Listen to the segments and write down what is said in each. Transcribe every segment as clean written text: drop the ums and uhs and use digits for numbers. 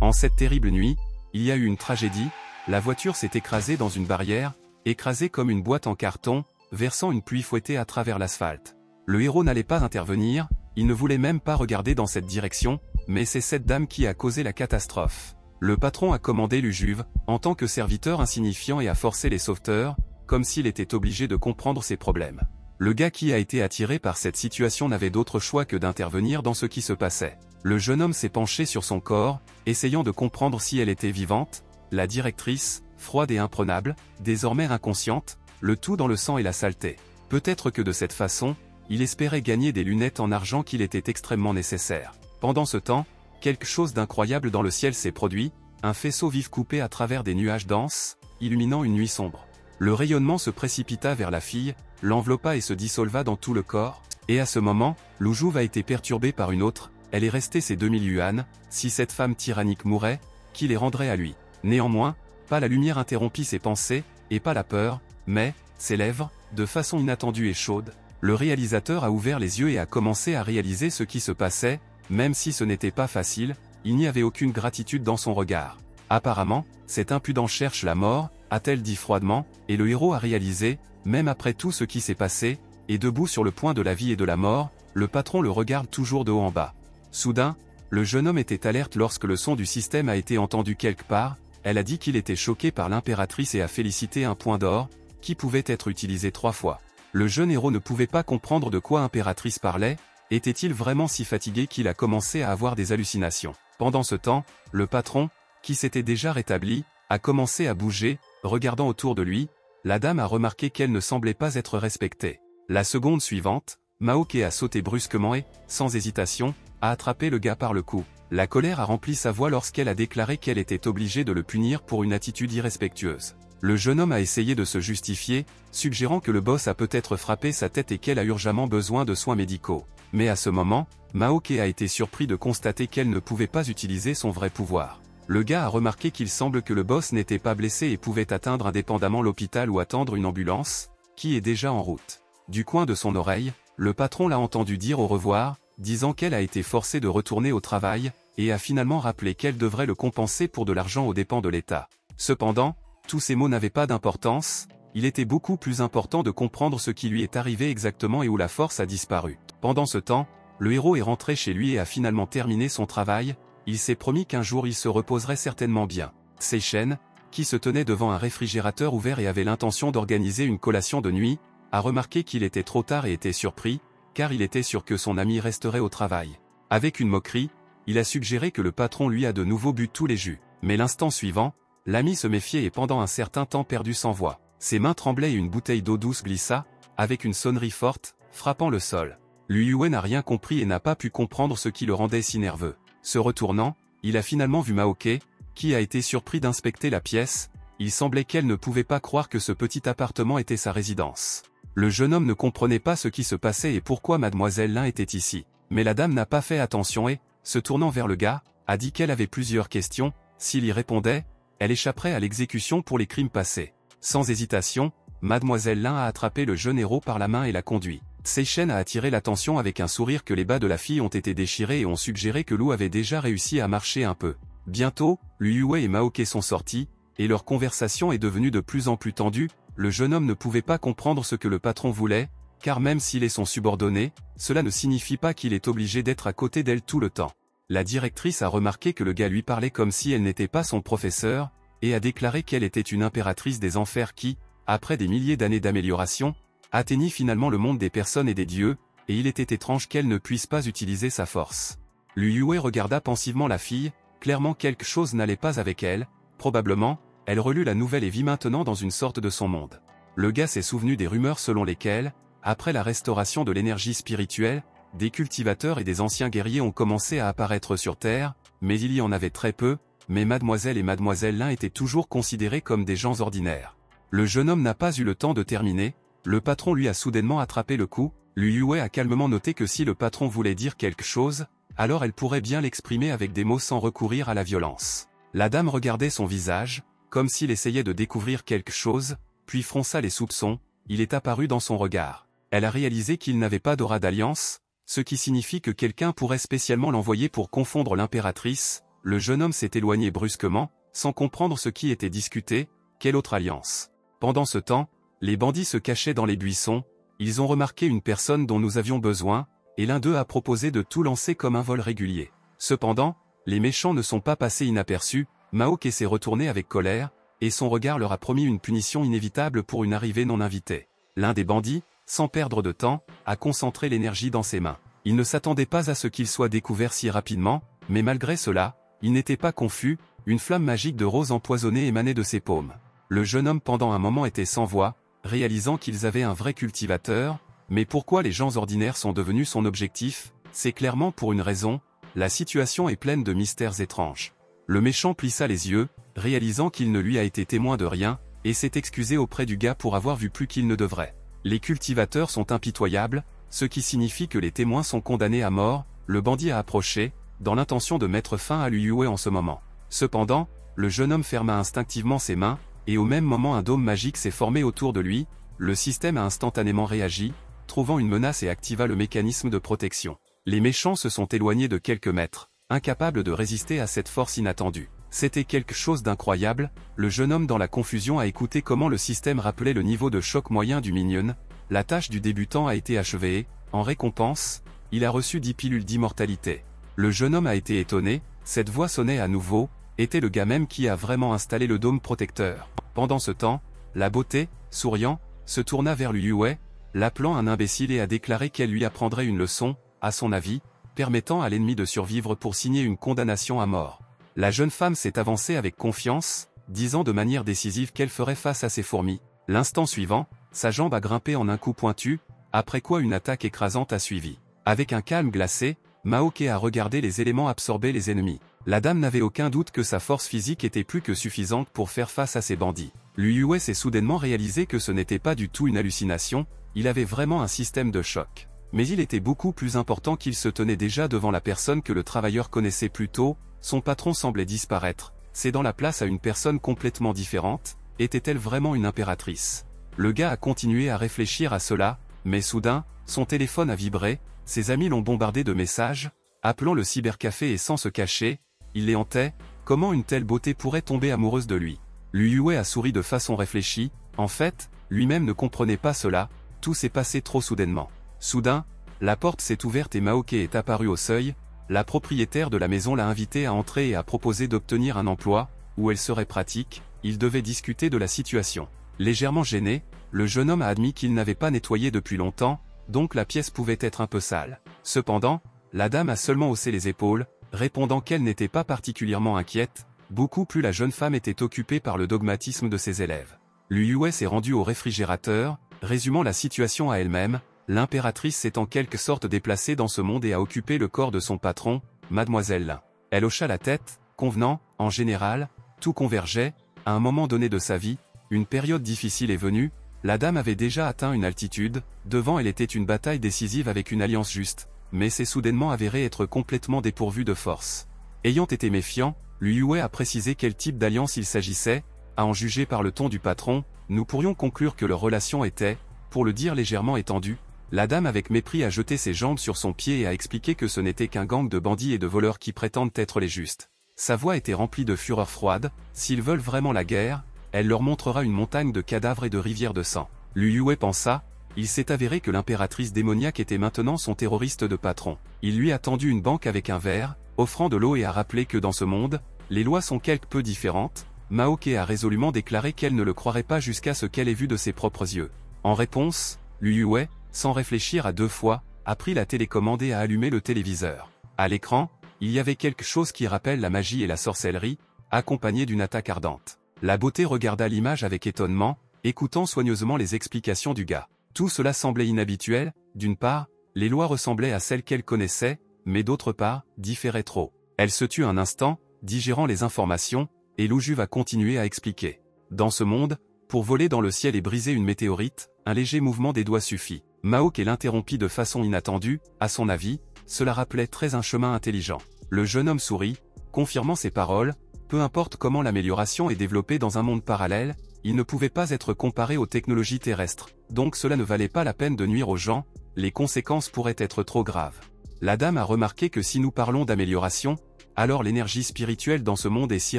En cette terrible nuit, il y a eu une tragédie, la voiture s'est écrasée dans une barrière, écrasée comme une boîte en carton, versant une pluie fouettée à travers l'asphalte. Le héros n'allait pas intervenir, il ne voulait même pas regarder dans cette direction, mais c'est cette dame qui a causé la catastrophe. Le patron a commandé l'Ujuve, en tant que serviteur insignifiant et a forcé les sauveteurs, comme s'il était obligé de comprendre ses problèmes. Le gars qui a été attiré par cette situation n'avait d'autre choix que d'intervenir dans ce qui se passait. Le jeune homme s'est penché sur son corps, essayant de comprendre si elle était vivante, la directrice, froide et imprenable, désormais inconsciente, le tout dans le sang et la saleté. Peut-être que de cette façon, il espérait gagner des lunettes en argent qu'il était extrêmement nécessaire. Pendant ce temps, quelque chose d'incroyable dans le ciel s'est produit, un faisceau vif coupé à travers des nuages denses, illuminant une nuit sombre. Le rayonnement se précipita vers la fille, l'enveloppa et se dissolva dans tout le corps, et à ce moment, l'Ujuve a été perturbée par une autre, elle est restée ses 2000 yuans, si cette femme tyrannique mourait, qui les rendrait à lui. Néanmoins, pas la lumière interrompit ses pensées, et pas la peur, mais, ses lèvres, de façon inattendue et chaude, le réalisateur a ouvert les yeux et a commencé à réaliser ce qui se passait, même si ce n'était pas facile, il n'y avait aucune gratitude dans son regard. Apparemment, cet impudent cherche la mort, a-t-elle dit froidement, et le héros a réalisé, même après tout ce qui s'est passé, et debout sur le point de la vie et de la mort, le patron le regarde toujours de haut en bas. Soudain, le jeune homme était alerte lorsque le son du système a été entendu quelque part, elle a dit qu'il était choqué par l'impératrice et a félicité un point d'or, qui pouvait être utilisé 3 fois. Le jeune héros ne pouvait pas comprendre de quoi impératrice parlait, était-il vraiment si fatigué qu'il a commencé à avoir des hallucinations. Pendant ce temps, le patron, qui s'était déjà rétabli, a commencé à bouger, regardant autour de lui, la dame a remarqué qu'elle ne semblait pas être respectée. La seconde suivante, Maoke a sauté brusquement et, sans hésitation, a attrapé le gars par le cou. La colère a rempli sa voix lorsqu'elle a déclaré qu'elle était obligée de le punir pour une attitude irrespectueuse. Le jeune homme a essayé de se justifier, suggérant que le boss a peut-être frappé sa tête et qu'elle a urgemment besoin de soins médicaux. Mais à ce moment, Maoke a été surpris de constater qu'elle ne pouvait pas utiliser son vrai pouvoir. Le gars a remarqué qu'il semble que le boss n'était pas blessé et pouvait atteindre indépendamment l'hôpital ou attendre une ambulance, qui est déjà en route. Du coin de son oreille, le patron l'a entendu dire au revoir, disant qu'elle a été forcée de retourner au travail, et a finalement rappelé qu'elle devrait le compenser pour de l'argent aux dépens de l'État. Cependant, tous ces mots n'avaient pas d'importance, il était beaucoup plus important de comprendre ce qui lui est arrivé exactement et où la force a disparu. Pendant ce temps, le héros est rentré chez lui et a finalement terminé son travail, il s'est promis qu'un jour il se reposerait certainement bien. Seichen, qui se tenait devant un réfrigérateur ouvert et avait l'intention d'organiser une collation de nuit, a remarqué qu'il était trop tard et était surpris, car il était sûr que son ami resterait au travail. Avec une moquerie, il a suggéré que le patron lui a de nouveau bu tous les jus. Mais l'instant suivant, l'ami se méfiait et pendant un certain temps perdu sans voix. Ses mains tremblaient et une bouteille d'eau douce glissa, avec une sonnerie forte, frappant le sol. Liyue n'a rien compris et n'a pas pu comprendre ce qui le rendait si nerveux. Se retournant, il a finalement vu Maoke, qui a été surpris d'inspecter la pièce, il semblait qu'elle ne pouvait pas croire que ce petit appartement était sa résidence. Le jeune homme ne comprenait pas ce qui se passait et pourquoi mademoiselle Lin était ici. Mais la dame n'a pas fait attention et, se tournant vers le gars, a dit qu'elle avait plusieurs questions, s'il y répondait, elle échapperait à l'exécution pour les crimes passés. Sans hésitation, mademoiselle Lin a attrapé le jeune héros par la main et l'a conduit. Seichen a attiré l'attention avec un sourire que les bas de la fille ont été déchirés et ont suggéré que Lou avait déjà réussi à marcher un peu. Bientôt, Liyue et Maoke sont sortis, et leur conversation est devenue de plus en plus tendue, le jeune homme ne pouvait pas comprendre ce que le patron voulait, car même s'il est son subordonné, cela ne signifie pas qu'il est obligé d'être à côté d'elle tout le temps. La directrice a remarqué que le gars lui parlait comme si elle n'était pas son professeur, et a déclaré qu'elle était une impératrice des enfers qui, après des milliers d'années d'amélioration, atteignit finalement le monde des personnes et des dieux, et il était étrange qu'elle ne puisse pas utiliser sa force. Liyue regarda pensivement la fille, clairement quelque chose n'allait pas avec elle, probablement, elle relut la nouvelle et vit maintenant dans une sorte de son monde. Le gars s'est souvenu des rumeurs selon lesquelles, après la restauration de l'énergie spirituelle, des cultivateurs et des anciens guerriers ont commencé à apparaître sur Terre, mais il y en avait très peu, mais mademoiselle et mademoiselle Lin étaient toujours considérés comme des gens ordinaires. Le jeune homme n'a pas eu le temps de terminer, le patron lui a soudainement attrapé le cou, Liyue a calmement noté que si le patron voulait dire quelque chose, alors elle pourrait bien l'exprimer avec des mots sans recourir à la violence. La dame regardait son visage, comme s'il essayait de découvrir quelque chose, puis fronça les soupçons, il est apparu dans son regard. Elle a réalisé qu'il n'avait pas d'aura d'alliance, ce qui signifie que quelqu'un pourrait spécialement l'envoyer pour confondre l'impératrice, le jeune homme s'est éloigné brusquement, sans comprendre ce qui était discuté, quelle autre alliance. Pendant ce temps, les bandits se cachaient dans les buissons, ils ont remarqué une personne dont nous avions besoin, et l'un d'eux a proposé de tout lancer comme un vol régulier. Cependant, les méchants ne sont pas passés inaperçus, Maoke s'est retourné avec colère, et son regard leur a promis une punition inévitable pour une arrivée non invitée. L'un des bandits, sans perdre de temps, a concentré l'énergie dans ses mains. Il ne s'attendait pas à ce qu'il soit découvert si rapidement, mais malgré cela, il n'était pas confus, une flamme magique de rose empoisonnée émanait de ses paumes. Le jeune homme pendant un moment était sans voix, réalisant qu'ils avaient un vrai cultivateur, mais pourquoi les gens ordinaires sont devenus son objectif, c'est clairement pour une raison, la situation est pleine de mystères étranges. Le méchant plissa les yeux, réalisant qu'il ne lui a été témoin de rien, et s'est excusé auprès du gars pour avoir vu plus qu'il ne devrait. Les cultivateurs sont impitoyables, ce qui signifie que les témoins sont condamnés à mort, le bandit a approché, dans l'intention de mettre fin à Liyue en ce moment. Cependant, le jeune homme ferma instinctivement ses mains, et au même moment un dôme magique s'est formé autour de lui, le système a instantanément réagi, trouvant une menace et activa le mécanisme de protection. Les méchants se sont éloignés de quelques mètres, incapables de résister à cette force inattendue. C'était quelque chose d'incroyable, le jeune homme dans la confusion a écouté comment le système rappelait le niveau de choc moyen du minion, la tâche du débutant a été achevée et, en récompense, il a reçu 10 pilules d'immortalité. Le jeune homme a été étonné, cette voix sonnait à nouveau, était le gars même qui a vraiment installé le dôme protecteur. Pendant ce temps, la beauté, souriant, se tourna vers Liyue, l'appelant un imbécile et a déclaré qu'elle lui apprendrait une leçon, à son avis, permettant à l'ennemi de survivre pour signer une condamnation à mort. La jeune femme s'est avancée avec confiance, disant de manière décisive qu'elle ferait face à ces fourmis. L'instant suivant, sa jambe a grimpé en un coup pointu, après quoi une attaque écrasante a suivi. Avec un calme glacé, Maoke a regardé les éléments absorber les ennemis. La dame n'avait aucun doute que sa force physique était plus que suffisante pour faire face à ces bandits. Liyue s'est soudainement réalisé que ce n'était pas du tout une hallucination, il avait vraiment un système de choc. Mais il était beaucoup plus important qu'il se tenait déjà devant la personne que le travailleur connaissait plus tôt, son patron semblait disparaître, cédant la place à une personne complètement différente, était-elle vraiment une impératrice? Le gars a continué à réfléchir à cela, mais soudain, son téléphone a vibré, ses amis l'ont bombardé de messages, appelant le cybercafé et sans se cacher, il les hantait, comment une telle beauté pourrait tomber amoureuse de lui? Liyue a souri de façon réfléchie, en fait, lui-même ne comprenait pas cela, tout s'est passé trop soudainement. Soudain, la porte s'est ouverte et Maoke est apparue au seuil, la propriétaire de la maison l'a invitée à entrer et a proposé d'obtenir un emploi, où elle serait pratique, ils devaient discuter de la situation. Légèrement gêné, le jeune homme a admis qu'il n'avait pas nettoyé depuis longtemps, donc la pièce pouvait être un peu sale. Cependant, la dame a seulement haussé les épaules, répondant qu'elle n'était pas particulièrement inquiète, beaucoup plus la jeune femme était occupée par le dogmatisme de ses élèves. Liyue s'est rendue au réfrigérateur, résumant la situation à elle-même, l'impératrice s'est en quelque sorte déplacée dans ce monde et a occupé le corps de son patron, Mademoiselle Lin. Elle hocha la tête, convenant, en général, tout convergeait, à un moment donné de sa vie, une période difficile est venue, la dame avait déjà atteint une altitude, devant elle était une bataille décisive avec une alliance juste, mais s'est soudainement avérée être complètement dépourvue de force. Ayant été méfiant, Liyue a précisé quel type d'alliance il s'agissait, à en juger par le ton du patron, nous pourrions conclure que leur relation était, pour le dire légèrement étendue. La dame avec mépris a jeté ses jambes sur son pied et a expliqué que ce n'était qu'un gang de bandits et de voleurs qui prétendent être les justes. Sa voix était remplie de fureur froide, s'ils veulent vraiment la guerre, elle leur montrera une montagne de cadavres et de rivières de sang. Liyue pensa, il s'est avéré que l'impératrice démoniaque était maintenant son terroriste de patron. Il lui a tendu une banque avec un verre, offrant de l'eau et a rappelé que dans ce monde, les lois sont quelque peu différentes. Maoke a résolument déclaré qu'elle ne le croirait pas jusqu'à ce qu'elle ait vu de ses propres yeux. En réponse, Liyue, sans réfléchir à deux fois, a pris la télécommande et a allumé le téléviseur. À l'écran, il y avait quelque chose qui rappelle la magie et la sorcellerie, accompagné d'une attaque ardente. La beauté regarda l'image avec étonnement, écoutant soigneusement les explications du gars. Tout cela semblait inhabituel, d'une part, les lois ressemblaient à celles qu'elle connaissait, mais d'autre part, différaient trop. Elle se tut un instant, digérant les informations, et Luju va continuer à expliquer. Dans ce monde, pour voler dans le ciel et briser une météorite, un léger mouvement des doigts suffit. Maoke l'interrompit de façon inattendue, à son avis, cela rappelait très un chemin intelligent. Le jeune homme sourit, confirmant ses paroles, peu importe comment l'amélioration est développée dans un monde parallèle, il ne pouvait pas être comparé aux technologies terrestres, donc cela ne valait pas la peine de nuire aux gens, les conséquences pourraient être trop graves. La dame a remarqué que si nous parlons d'amélioration, alors l'énergie spirituelle dans ce monde est si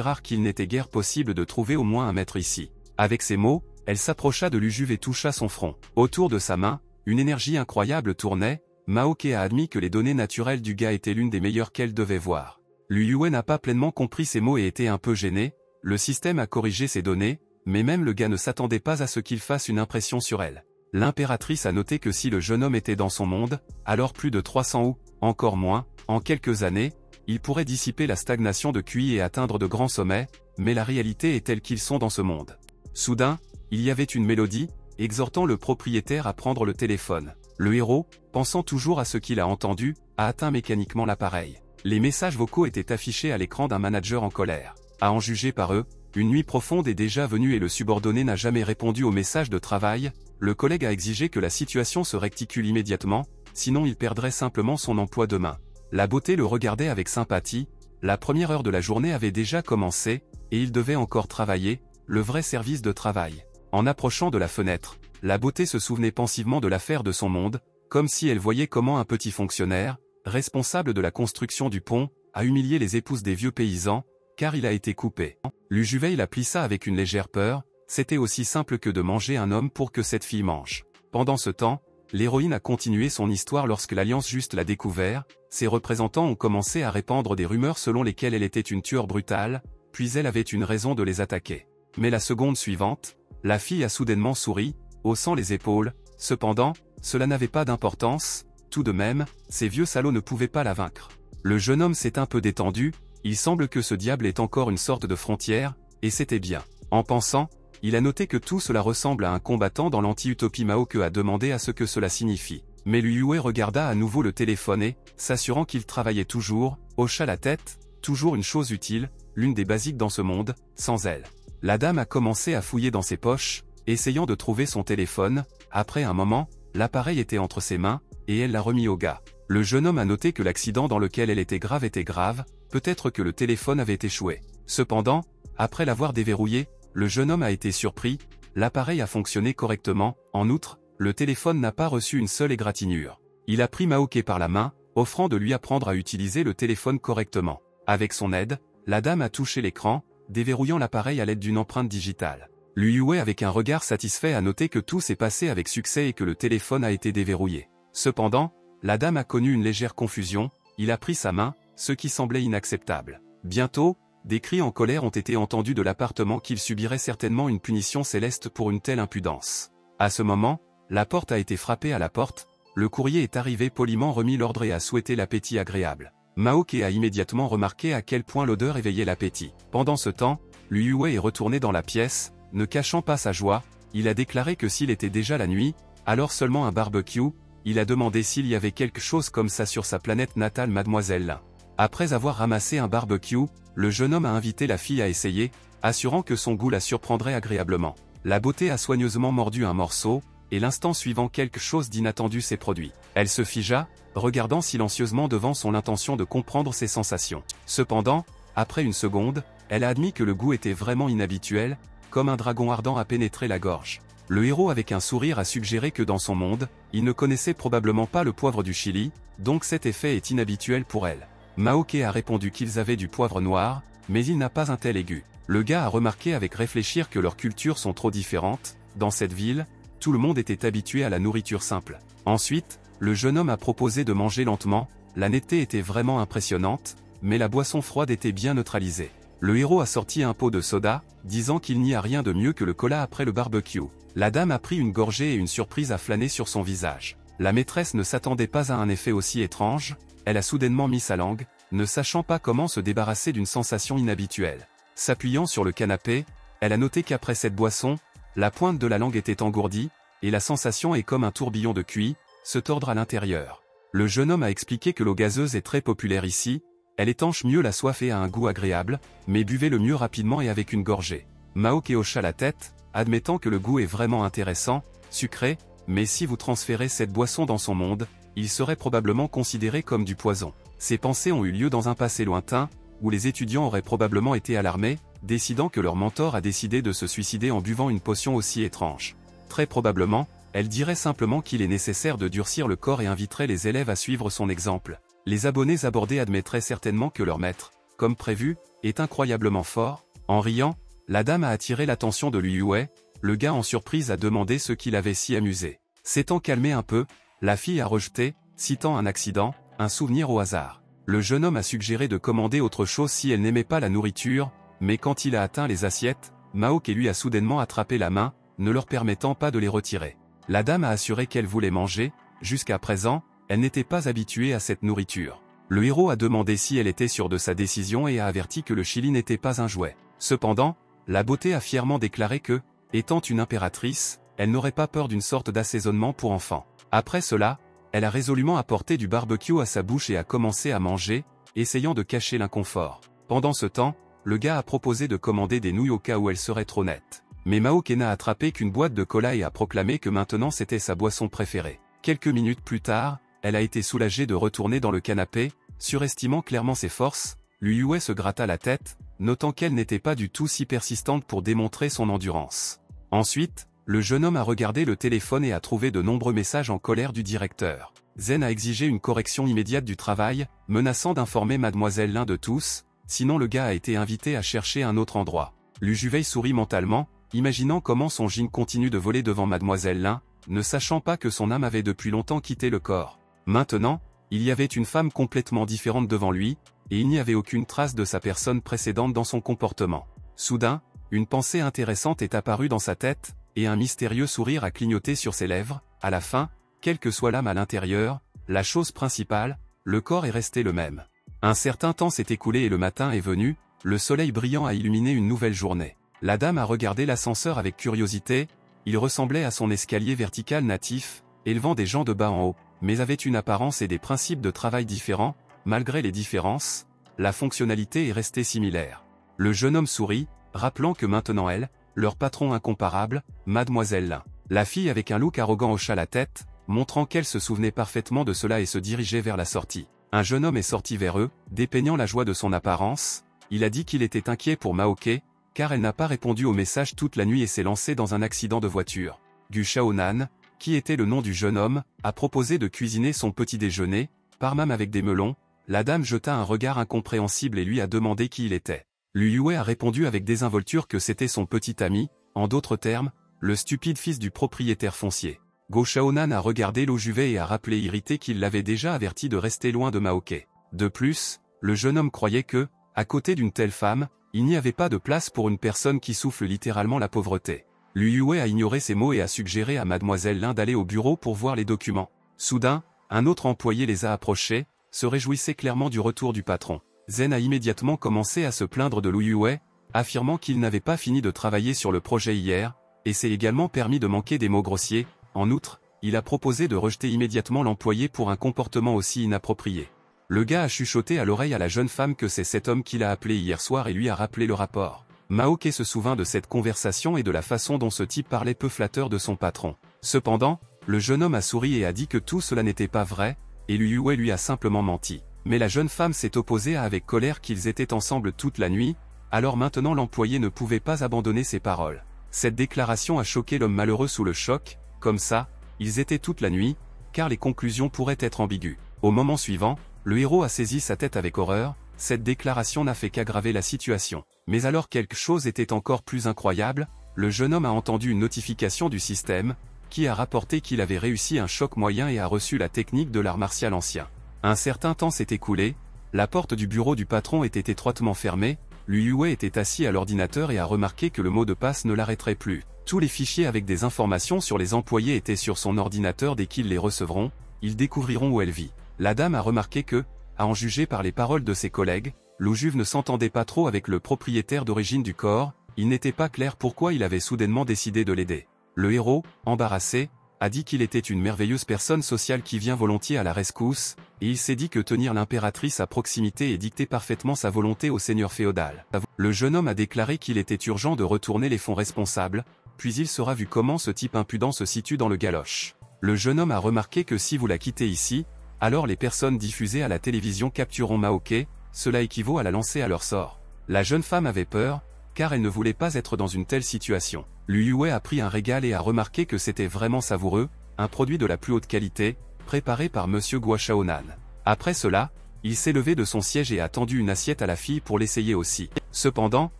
rare qu'il n'était guère possible de trouver au moins un maître ici. Avec ces mots, elle s'approcha de Lujuve et toucha son front. Autour de sa main, une énergie incroyable tournait. Maoke a admis que les données naturelles du gars étaient l'une des meilleures qu'elle devait voir. Lu Yue n'a pas pleinement compris ces mots et était un peu gêné. Le système a corrigé ces données, mais même le gars ne s'attendait pas à ce qu'il fasse une impression sur elle. L'impératrice a noté que si le jeune homme était dans son monde, alors plus de 300 ou, encore moins, en quelques années, il pourrait dissiper la stagnation de QI et atteindre de grands sommets, mais la réalité est telle qu'ils sont dans ce monde. Soudain, il y avait une mélodie, exhortant le propriétaire à prendre le téléphone. Le héros, pensant toujours à ce qu'il a entendu, a atteint mécaniquement l'appareil. Les messages vocaux étaient affichés à l'écran d'un manager en colère. À en juger par eux, une nuit profonde est déjà venue et le subordonné n'a jamais répondu au message de travail. Le collègue a exigé que la situation se rectifie immédiatement, sinon il perdrait simplement son emploi demain. La beauté le regardait avec sympathie. La première heure de la journée avait déjà commencé, et il devait encore travailler, le vrai service de travail. En approchant de la fenêtre, la beauté se souvenait pensivement de l'affaire de son monde, comme si elle voyait comment un petit fonctionnaire, responsable de la construction du pont, a humilié les épouses des vieux paysans, car il a été coupé. Lujuve la plissa avec une légère peur, c'était aussi simple que de manger un homme pour que cette fille mange. Pendant ce temps, l'héroïne a continué son histoire lorsque l'Alliance Juste l'a découvert, ses représentants ont commencé à répandre des rumeurs selon lesquelles elle était une tueur brutale, puis elle avait une raison de les attaquer. Mais la seconde suivante, la fille a soudainement souri, haussant les épaules, cependant, cela n'avait pas d'importance, tout de même, ces vieux salauds ne pouvaient pas la vaincre. Le jeune homme s'est un peu détendu, il semble que ce diable est encore une sorte de frontière, et c'était bien. En pensant, il a noté que tout cela ressemble à un combattant dans l'anti-utopie. Maoke a demandé à ce que cela signifie. Mais Lu Yue regarda à nouveau le téléphone et, s'assurant qu'il travaillait toujours, hocha la tête, toujours une chose utile, l'une des basiques dans ce monde, sans elle. La dame a commencé à fouiller dans ses poches, essayant de trouver son téléphone. Après un moment, l'appareil était entre ses mains, et elle l'a remis au gars. Le jeune homme a noté que l'accident dans lequel elle était grave, peut-être que le téléphone avait échoué. Cependant, après l'avoir déverrouillé, le jeune homme a été surpris, l'appareil a fonctionné correctement, en outre, le téléphone n'a pas reçu une seule égratignure. Il a pris Maoke par la main, offrant de lui apprendre à utiliser le téléphone correctement. Avec son aide, la dame a touché l'écran, déverrouillant l'appareil à l'aide d'une empreinte digitale. Lu Yue avec un regard satisfait a noté que tout s'est passé avec succès et que le téléphone a été déverrouillé. Cependant, la dame a connu une légère confusion, il a pris sa main, ce qui semblait inacceptable. Bientôt, des cris en colère ont été entendus de l'appartement qu'il subirait certainement une punition céleste pour une telle impudence. À ce moment, la porte a été frappée à la porte, le courrier est arrivé poliment remis l'ordre et a souhaité l'appétit agréable. Maoke a immédiatement remarqué à quel point l'odeur éveillait l'appétit. Pendant ce temps, Lu Yue est retourné dans la pièce, ne cachant pas sa joie, il a déclaré que s'il était déjà la nuit, alors seulement un barbecue, il a demandé s'il y avait quelque chose comme ça sur sa planète natale Mademoiselle. Après avoir ramassé un barbecue, le jeune homme a invité la fille à essayer, assurant que son goût la surprendrait agréablement. La beauté a soigneusement mordu un morceau, et l'instant suivant quelque chose d'inattendu s'est produit. Elle se figea, regardant silencieusement devant son intention de comprendre ses sensations. Cependant, après une seconde, elle a admis que le goût était vraiment inhabituel, comme un dragon ardent a pénétré la gorge. Le héros avec un sourire a suggéré que dans son monde, il ne connaissait probablement pas le poivre du Chili, donc cet effet est inhabituel pour elle. Maoke a répondu qu'ils avaient du poivre noir, mais il n'a pas un tel aigu. Le gars a remarqué avec réfléchir que leurs cultures sont trop différentes. Dans cette ville, tout le monde était habitué à la nourriture simple. Ensuite, le jeune homme a proposé de manger lentement, la netteté était vraiment impressionnante, mais la boisson froide était bien neutralisée. Le héros a sorti un pot de soda, disant qu'il n'y a rien de mieux que le cola après le barbecue. La dame a pris une gorgée et une surprise a flâné sur son visage. La maîtresse ne s'attendait pas à un effet aussi étrange, elle a soudainement mis sa langue, ne sachant pas comment se débarrasser d'une sensation inhabituelle. S'appuyant sur le canapé, elle a noté qu'après cette boisson, la pointe de la langue était engourdie, et la sensation est comme un tourbillon de QI, se tordre à l'intérieur. Le jeune homme a expliqué que l'eau gazeuse est très populaire ici, elle étanche mieux la soif et a un goût agréable, mais buvez-le mieux rapidement et avec une gorgée. Maoke hocha la tête, admettant que le goût est vraiment intéressant, sucré, mais si vous transférez cette boisson dans son monde, il serait probablement considéré comme du poison. Ces pensées ont eu lieu dans un passé lointain, où les étudiants auraient probablement été alarmés, décidant que leur mentor a décidé de se suicider en buvant une potion aussi étrange. Très probablement, elle dirait simplement qu'il est nécessaire de durcir le corps et inviterait les élèves à suivre son exemple. Les abonnés abordés admettraient certainement que leur maître, comme prévu, est incroyablement fort. En riant, la dame a attiré l'attention de Liu Yue, le gars en surprise a demandé ce qui l'avait si amusé. S'étant calmé un peu, la fille a rejeté, citant un accident, un souvenir au hasard. Le jeune homme a suggéré de commander autre chose si elle n'aimait pas la nourriture, mais quand il a atteint les assiettes, Maoke lui a soudainement attrapé la main, ne leur permettant pas de les retirer. La dame a assuré qu'elle voulait manger, jusqu'à présent, elle n'était pas habituée à cette nourriture. Le héros a demandé si elle était sûre de sa décision et a averti que le chili n'était pas un jouet. Cependant, la beauté a fièrement déclaré que, étant une impératrice, elle n'aurait pas peur d'une sorte d'assaisonnement pour enfants. Après cela, elle a résolument apporté du barbecue à sa bouche et a commencé à manger, essayant de cacher l'inconfort. Pendant ce temps, le gars a proposé de commander des nouilles au cas où elle serait trop nette. Mais Maoke n'a attrapé qu'une boîte de cola et a proclamé que maintenant c'était sa boisson préférée. Quelques minutes plus tard, elle a été soulagée de retourner dans le canapé, surestimant clairement ses forces. Liu Yue se gratta la tête, notant qu'elle n'était pas du tout si persistante pour démontrer son endurance. Ensuite, le jeune homme a regardé le téléphone et a trouvé de nombreux messages en colère du directeur. Zen a exigé une correction immédiate du travail, menaçant d'informer Mademoiselle Lin de tous, sinon le gars a été invité à chercher un autre endroit. Liu Juvei sourit mentalement, imaginant comment son Jin continue de voler devant Mademoiselle Lin, ne sachant pas que son âme avait depuis longtemps quitté le corps. Maintenant, il y avait une femme complètement différente devant lui, et il n'y avait aucune trace de sa personne précédente dans son comportement. Soudain, une pensée intéressante est apparue dans sa tête, et un mystérieux sourire a clignoté sur ses lèvres. À la fin, quelle que soit l'âme à l'intérieur, la chose principale, le corps est resté le même. Un certain temps s'est écoulé et le matin est venu, le soleil brillant a illuminé une nouvelle journée. La dame a regardé l'ascenseur avec curiosité, il ressemblait à son escalier vertical natif, élevant des gens de bas en haut, mais avait une apparence et des principes de travail différents. Malgré les différences, la fonctionnalité est restée similaire. Le jeune homme sourit, rappelant que maintenant elle, leur patron incomparable, Mademoiselle Lin. La fille avec un look arrogant hocha la tête, montrant qu'elle se souvenait parfaitement de cela et se dirigeait vers la sortie. Un jeune homme est sorti vers eux, dépeignant la joie de son apparence. Il a dit qu'il était inquiet pour Maoke, car elle n'a pas répondu au message toute la nuit et s'est lancée dans un accident de voiture. Gu Shaonan, qui était le nom du jeune homme, a proposé de cuisiner son petit déjeuner, parmam avec des melons. La dame jeta un regard incompréhensible et lui a demandé qui il était. Liu Yue a répondu avec désinvolture que c'était son petit ami, en d'autres termes, le stupide fils du propriétaire foncier. Go Shaonan a regardé Liu Juvei et a rappelé irrité qu'il l'avait déjà averti de rester loin de Maoke. De plus, le jeune homme croyait que, à côté d'une telle femme, il n'y avait pas de place pour une personne qui souffle littéralement la pauvreté. Liu Yue a ignoré ces mots et a suggéré à Mademoiselle Lin d'aller au bureau pour voir les documents. Soudain, un autre employé les a approchés, se réjouissait clairement du retour du patron. Zen a immédiatement commencé à se plaindre de Liu Yue, affirmant qu'il n'avait pas fini de travailler sur le projet hier, et s'est également permis de manquer des mots grossiers. En outre, il a proposé de rejeter immédiatement l'employé pour un comportement aussi inapproprié. Le gars a chuchoté à l'oreille à la jeune femme que c'est cet homme qui l'a appelé hier soir et lui a rappelé le rapport. Maoke se souvint de cette conversation et de la façon dont ce type parlait peu flatteur de son patron. Cependant, le jeune homme a souri et a dit que tout cela n'était pas vrai, et Liu Yue lui a simplement menti. Mais la jeune femme s'est opposée avec colère qu'ils étaient ensemble toute la nuit, alors maintenant l'employé ne pouvait pas abandonner ses paroles. Cette déclaration a choqué l'homme malheureux sous le choc. Comme ça, ils étaient toute la nuit, car les conclusions pourraient être ambiguës. Au moment suivant, le héros a saisi sa tête avec horreur, cette déclaration n'a fait qu'aggraver la situation. Mais alors quelque chose était encore plus incroyable, le jeune homme a entendu une notification du système, qui a rapporté qu'il avait réussi un choc moyen et a reçu la technique de l'art martial ancien. Un certain temps s'est écoulé, la porte du bureau du patron était étroitement fermée, Liu Yue était assis à l'ordinateur et a remarqué que le mot de passe ne l'arrêterait plus. Tous les fichiers avec des informations sur les employés étaient sur son ordinateur dès qu'ils les recevront, ils découvriront où elle vit. La dame a remarqué que, à en juger par les paroles de ses collègues, Liu Juve ne s'entendait pas trop avec le propriétaire d'origine du corps, il n'était pas clair pourquoi il avait soudainement décidé de l'aider. Le héros, embarrassé, a dit qu'il était une merveilleuse personne sociale qui vient volontiers à la rescousse, et il s'est dit que tenir l'impératrice à proximité et dicter parfaitement sa volonté au seigneur féodal. Le jeune homme a déclaré qu'il était urgent de retourner les fonds responsables, puis il saura vu comment ce type impudent se situe dans le galoche. Le jeune homme a remarqué que si vous la quittez ici, alors les personnes diffusées à la télévision captureront Maoke, cela équivaut à la lancer à leur sort. La jeune femme avait peur, car elle ne voulait pas être dans une telle situation. Liu Yue a pris un régal et a remarqué que c'était vraiment savoureux, un produit de la plus haute qualité, préparé par Monsieur Guo Shaonan. Après cela, Il s'est levé de son siège et a tendu une assiette à la fille pour l'essayer aussi. Cependant,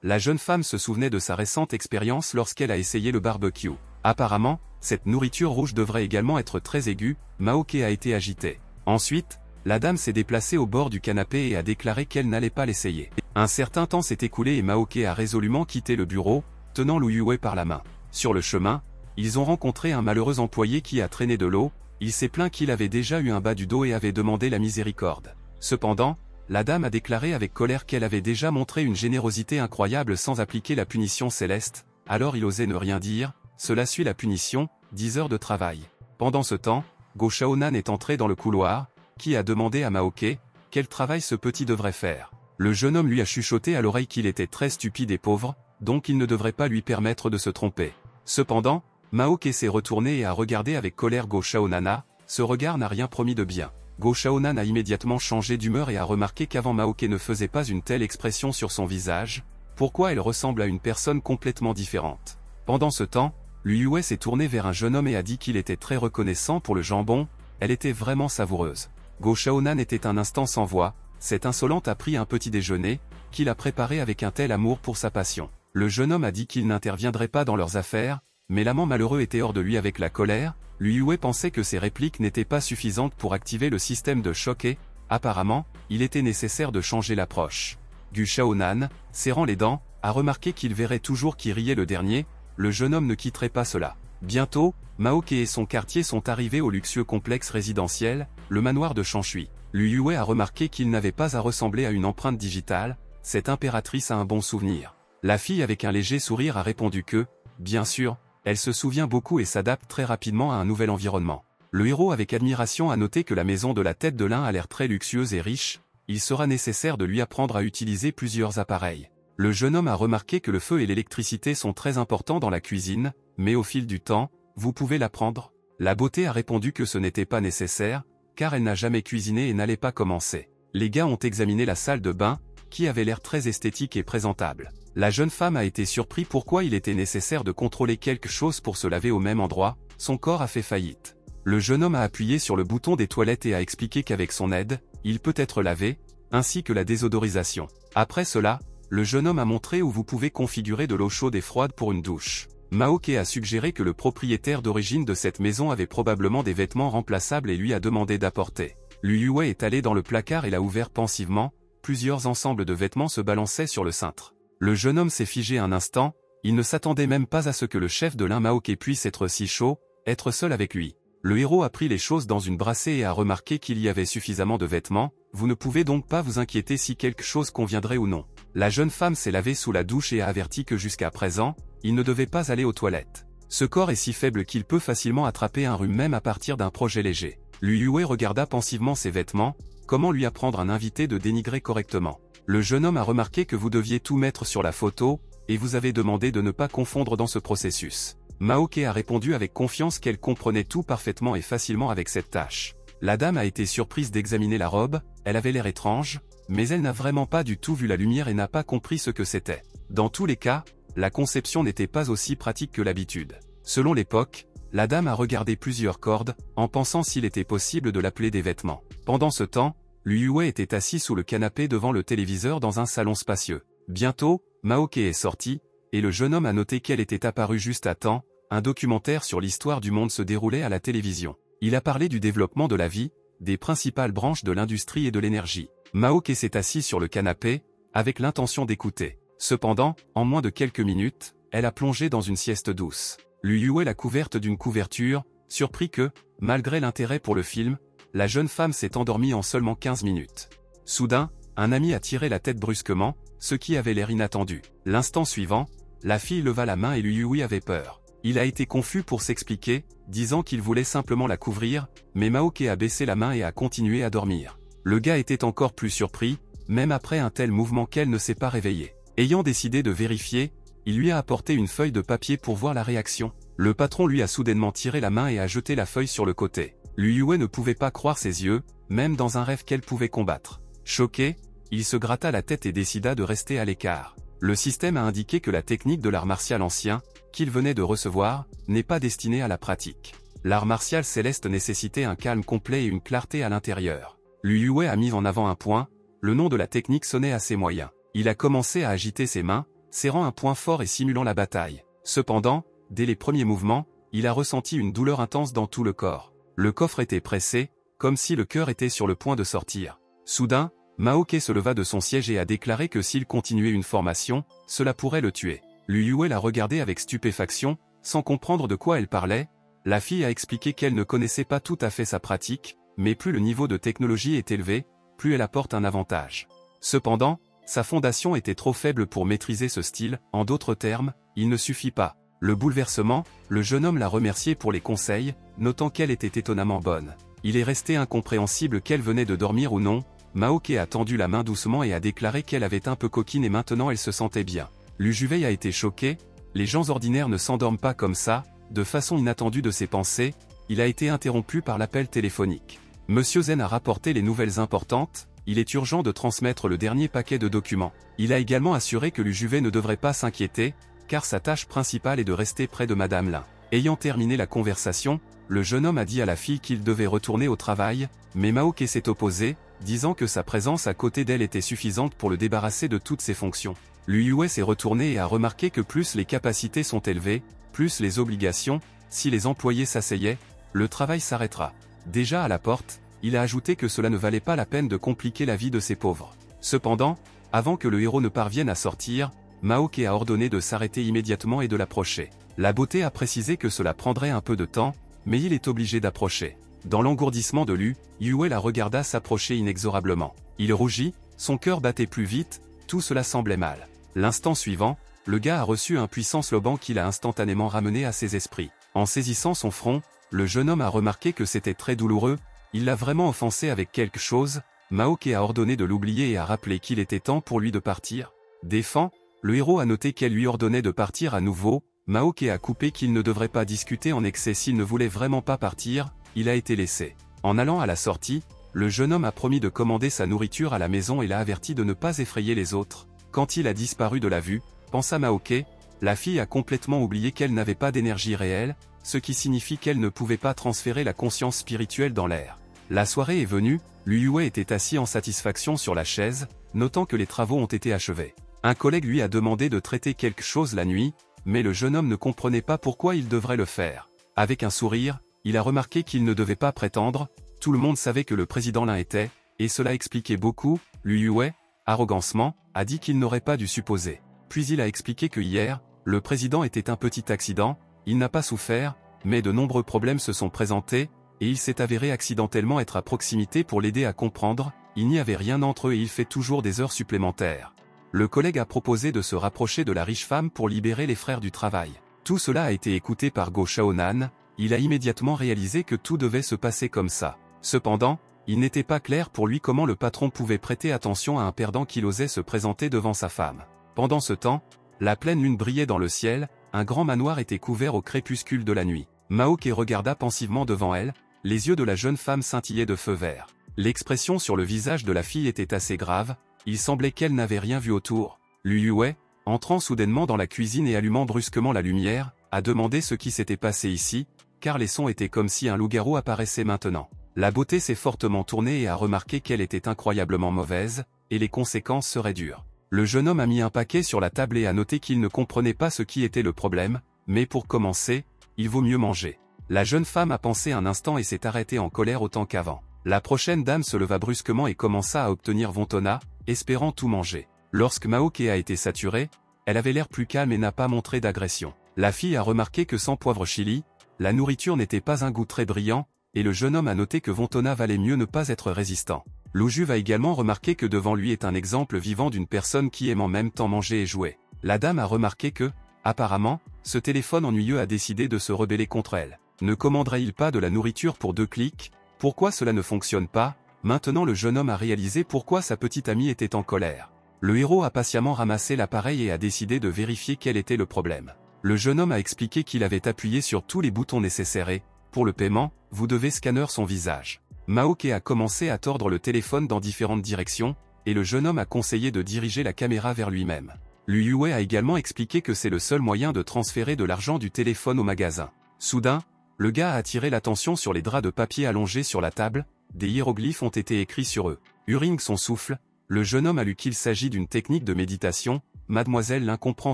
la jeune femme se souvenait de sa récente expérience lorsqu'elle a essayé le barbecue. Apparemment, cette nourriture rouge devrait également être très aiguë. Maoke a été agitée. Ensuite, la dame s'est déplacée au bord du canapé et a déclaré qu'elle n'allait pas l'essayer. Un certain temps s'est écoulé et Maoke a résolument quitté le bureau, tenant Lu Yue par la main. Sur le chemin, ils ont rencontré un malheureux employé qui a traîné de l'eau. Il s'est plaint qu'il avait déjà eu un bas du dos et avait demandé la miséricorde. Cependant, la dame a déclaré avec colère qu'elle avait déjà montré une générosité incroyable sans appliquer la punition céleste. Alors il osait ne rien dire. Cela suit la punition, 10 heures de travail. Pendant ce temps, Go Shaonan est entré dans le couloir, qui a demandé à Maoke quel travail ce petit devrait faire. Le jeune homme lui a chuchoté à l'oreille qu'il était très stupide et pauvre, donc il ne devrait pas lui permettre de se tromper. Cependant, Maoke s'est retourné et a regardé avec colère Go Shaonan. Ce regard n'a rien promis de bien. Go Shaonan a immédiatement changé d'humeur et a remarqué qu'avant Maoke ne faisait pas une telle expression sur son visage. Pourquoi elle ressemble à une personne complètement différente? Pendant ce temps, Lu Yue s'est tourné vers un jeune homme et a dit qu'il était très reconnaissant pour le jambon. Elle était vraiment savoureuse. Go Shaonan était un instant sans voix. Cette insolente a pris un petit déjeuner, qu'il a préparé avec un tel amour pour sa passion. Le jeune homme a dit qu'il n'interviendrait pas dans leurs affaires, mais l'amant malheureux était hors de lui avec la colère. Lu Yue pensait que ses répliques n'étaient pas suffisantes pour activer le système de choc et, apparemment, il était nécessaire de changer l'approche. Gu Shaonan, serrant les dents, a remarqué qu'il verrait toujours qui riait le dernier. Le jeune homme ne quitterait pas cela. Bientôt, Maoke et son quartier sont arrivés au luxueux complexe résidentiel, le manoir de Shanshui. Lu Yue a remarqué qu'il n'avait pas à ressembler à une empreinte digitale. Cette impératrice a un bon souvenir. La fille avec un léger sourire a répondu que, bien sûr, elle se souvient beaucoup et s'adapte très rapidement à un nouvel environnement. Le héros avec admiration a noté que la maison de la tête de lin a l'air très luxueuse et riche. Il sera nécessaire de lui apprendre à utiliser plusieurs appareils. Le jeune homme a remarqué que le feu et l'électricité sont très importants dans la cuisine, mais au fil du temps, vous pouvez l'apprendre. La beauté a répondu que ce n'était pas nécessaire, car elle n'a jamais cuisiné et n'allait pas commencer. Les gars ont examiné la salle de bain, qui avait l'air très esthétique et présentable. La jeune femme a été surprise pourquoi il était nécessaire de contrôler quelque chose pour se laver au même endroit. Son corps a fait faillite. Le jeune homme a appuyé sur le bouton des toilettes et a expliqué qu'avec son aide, il peut être lavé, ainsi que la désodorisation. Après cela, le jeune homme a montré où vous pouvez configurer de l'eau chaude et froide pour une douche. Maoke a suggéré que le propriétaire d'origine de cette maison avait probablement des vêtements remplaçables et lui a demandé d'apporter. Lu Yue est allé dans le placard et l'a ouvert pensivement. Plusieurs ensembles de vêtements se balançaient sur le cintre. Le jeune homme s'est figé un instant. Il ne s'attendait même pas à ce que le chef de lin Maoke puisse être si chaud, être seul avec lui. Le héros a pris les choses dans une brassée et a remarqué qu'il y avait suffisamment de vêtements. Vous ne pouvez donc pas vous inquiéter si quelque chose conviendrait ou non. La jeune femme s'est lavée sous la douche et a averti que jusqu'à présent, il ne devait pas aller aux toilettes. Ce corps est si faible qu'il peut facilement attraper un rhume même à partir d'un projet léger. Lu Yue regarda pensivement ses vêtements. Comment lui apprendre à un invité de dénigrer correctement? Le jeune homme a remarqué que vous deviez tout mettre sur la photo, et vous avez demandé de ne pas confondre dans ce processus. Maoke a répondu avec confiance qu'elle comprenait tout parfaitement et facilement avec cette tâche. La dame a été surprise d'examiner la robe. Elle avait l'air étrange, mais elle n'a vraiment pas du tout vu la lumière et n'a pas compris ce que c'était. Dans tous les cas, la conception n'était pas aussi pratique que l'habitude. Selon l'époque, la dame a regardé plusieurs cordes, en pensant s'il était possible de l'appeler des vêtements. Pendant ce temps, Lu Yue était assis sous le canapé devant le téléviseur dans un salon spacieux. Bientôt, Maoke est sorti, et le jeune homme a noté qu'elle était apparue juste à temps. Un documentaire sur l'histoire du monde se déroulait à la télévision. Il a parlé du développement de la vie, des principales branches de l'industrie et de l'énergie. Maoke s'est assis sur le canapé, avec l'intention d'écouter. Cependant, en moins de quelques minutes, elle a plongé dans une sieste douce. Lu Yue l'a couverte d'une couverture, surpris que, malgré l'intérêt pour le film, la jeune femme s'est endormie en seulement 15 minutes. Soudain, un ami a tiré la tête brusquement, ce qui avait l'air inattendu. L'instant suivant, la fille leva la main et Lu Yue avait peur. Il a été confus pour s'expliquer, disant qu'il voulait simplement la couvrir, mais Maoke a baissé la main et a continué à dormir. Le gars était encore plus surpris, même après un tel mouvement qu'elle ne s'est pas réveillée. Ayant décidé de vérifier, il lui a apporté une feuille de papier pour voir la réaction. Le patron lui a soudainement tiré la main et a jeté la feuille sur le côté. Lu Yue ne pouvait pas croire ses yeux, même dans un rêve qu'elle pouvait combattre. Choqué, il se gratta la tête et décida de rester à l'écart. Le système a indiqué que la technique de l'art martial ancien, qu'il venait de recevoir, n'est pas destinée à la pratique. L'art martial céleste nécessitait un calme complet et une clarté à l'intérieur. Lu Yue a mis en avant un point, le nom de la technique sonnait assez moyen. Il a commencé à agiter ses mains, serrant un point fort et simulant la bataille. Cependant, dès les premiers mouvements, il a ressenti une douleur intense dans tout le corps. Le coffre était pressé, comme si le cœur était sur le point de sortir. Soudain, Maoke se leva de son siège et a déclaré que s'il continuait une formation, cela pourrait le tuer. Lu Yue l'a regardé avec stupéfaction, sans comprendre de quoi elle parlait. La fille a expliqué qu'elle ne connaissait pas tout à fait sa pratique, mais plus le niveau de technologie est élevé, plus elle apporte un avantage. Cependant, sa fondation était trop faible pour maîtriser ce style, en d'autres termes, il ne suffit pas. Le bouleversement, le jeune homme l'a remercié pour les conseils, notant qu'elle était étonnamment bonne. Il est resté incompréhensible qu'elle venait de dormir ou non. Maoke a tendu la main doucement et a déclaré qu'elle avait un peu coquine et maintenant elle se sentait bien. Lu Juvei a été choqué, les gens ordinaires ne s'endorment pas comme ça. De façon inattendue de ses pensées, il a été interrompu par l'appel téléphonique. Monsieur Zen a rapporté les nouvelles importantes, il est urgent de transmettre le dernier paquet de documents. Il a également assuré que Lu Juvei ne devrait pas s'inquiéter, car sa tâche principale est de rester près de Madame Lin. Ayant terminé la conversation, le jeune homme a dit à la fille qu'il devait retourner au travail, mais Maoke s'est opposé, disant que sa présence à côté d'elle était suffisante pour le débarrasser de toutes ses fonctions. Lu Yue s'est retourné et a remarqué que plus les capacités sont élevées, plus les obligations, si les employés s'asseyaient, le travail s'arrêtera. Déjà à la porte, il a ajouté que cela ne valait pas la peine de compliquer la vie de ces pauvres. Cependant, avant que le héros ne parvienne à sortir, Maoke a ordonné de s'arrêter immédiatement et de l'approcher. La beauté a précisé que cela prendrait un peu de temps, mais il est obligé d'approcher. Dans l'engourdissement de Lu Yue la regarda s'approcher inexorablement. Il rougit, son cœur battait plus vite, tout cela semblait mal. L'instant suivant, le gars a reçu un puissant slogan qui l'a instantanément ramené à ses esprits. En saisissant son front, le jeune homme a remarqué que c'était très douloureux, il l'a vraiment offensé avec quelque chose. Maoke a ordonné de l'oublier et a rappelé qu'il était temps pour lui de partir. Défend, le héros a noté qu'elle lui ordonnait de partir à nouveau. Maoke a coupé qu'il ne devrait pas discuter en excès s'il ne voulait vraiment pas partir, il a été laissé. En allant à la sortie, le jeune homme a promis de commander sa nourriture à la maison et l'a averti de ne pas effrayer les autres. Quand il a disparu de la vue, pensa Maoke, la fille a complètement oublié qu'elle n'avait pas d'énergie réelle, ce qui signifie qu'elle ne pouvait pas transférer la conscience spirituelle dans l'air. La soirée est venue, Lu Yue était assis en satisfaction sur la chaise, notant que les travaux ont été achevés. Un collègue lui a demandé de traiter quelque chose la nuit, mais le jeune homme ne comprenait pas pourquoi il devrait le faire. Avec un sourire, il a remarqué qu'il ne devait pas prétendre, tout le monde savait que le président Lin était, et cela expliquait beaucoup. Lu Yue, arrogancement, a dit qu'il n'aurait pas dû supposer. Puis il a expliqué que hier, le président était un petit accident, il n'a pas souffert, mais de nombreux problèmes se sont présentés, et il s'est avéré accidentellement être à proximité pour l'aider à comprendre, il n'y avait rien entre eux et il fait toujours des heures supplémentaires. Le collègue a proposé de se rapprocher de la riche femme pour libérer les frères du travail. Tout cela a été écouté par Go Shaonan, il a immédiatement réalisé que tout devait se passer comme ça. Cependant, il n'était pas clair pour lui comment le patron pouvait prêter attention à un perdant qu'il osait se présenter devant sa femme. Pendant ce temps, la pleine lune brillait dans le ciel, un grand manoir était couvert au crépuscule de la nuit. Maoke regarda pensivement devant elle, les yeux de la jeune femme scintillaient de feu vert. L'expression sur le visage de la fille était assez grave, il semblait qu'elle n'avait rien vu autour. Lu Yue, entrant soudainement dans la cuisine et allumant brusquement la lumière, a demandé ce qui s'était passé ici, car les sons étaient comme si un loup-garou apparaissait maintenant. La beauté s'est fortement tournée et a remarqué qu'elle était incroyablement mauvaise, et les conséquences seraient dures. Le jeune homme a mis un paquet sur la table et a noté qu'il ne comprenait pas ce qui était le problème, mais pour commencer, il vaut mieux manger. La jeune femme a pensé un instant et s'est arrêtée en colère autant qu'avant. La prochaine dame se leva brusquement et commença à obtenir Vontona, espérant tout manger. Lorsque Maoke a été saturée, elle avait l'air plus calme et n'a pas montré d'agression. La fille a remarqué que sans poivre chili, la nourriture n'était pas un goût très brillant, et le jeune homme a noté que Vontona valait mieux ne pas être résistant. Lu Juve a également remarqué que devant lui est un exemple vivant d'une personne qui aime en même temps manger et jouer. La dame a remarqué que, apparemment, ce téléphone ennuyeux a décidé de se rebeller contre elle. Ne commanderait-il pas de la nourriture pour 2 clics? Pourquoi cela ne fonctionne pas? Maintenant le jeune homme a réalisé pourquoi sa petite amie était en colère. Le héros a patiemment ramassé l'appareil et a décidé de vérifier quel était le problème. Le jeune homme a expliqué qu'il avait appuyé sur tous les boutons nécessaires et, pour le paiement, vous devez scanner son visage. Maoke a commencé à tordre le téléphone dans différentes directions, et le jeune homme a conseillé de diriger la caméra vers lui-même. Lu Yue a également expliqué que c'est le seul moyen de transférer de l'argent du téléphone au magasin. Soudain, le gars a attiré l'attention sur les draps de papier allongés sur la table, des hiéroglyphes ont été écrits sur eux. Uring son souffle, le jeune homme a lu qu'il s'agit d'une technique de méditation. Mademoiselle Lin comprend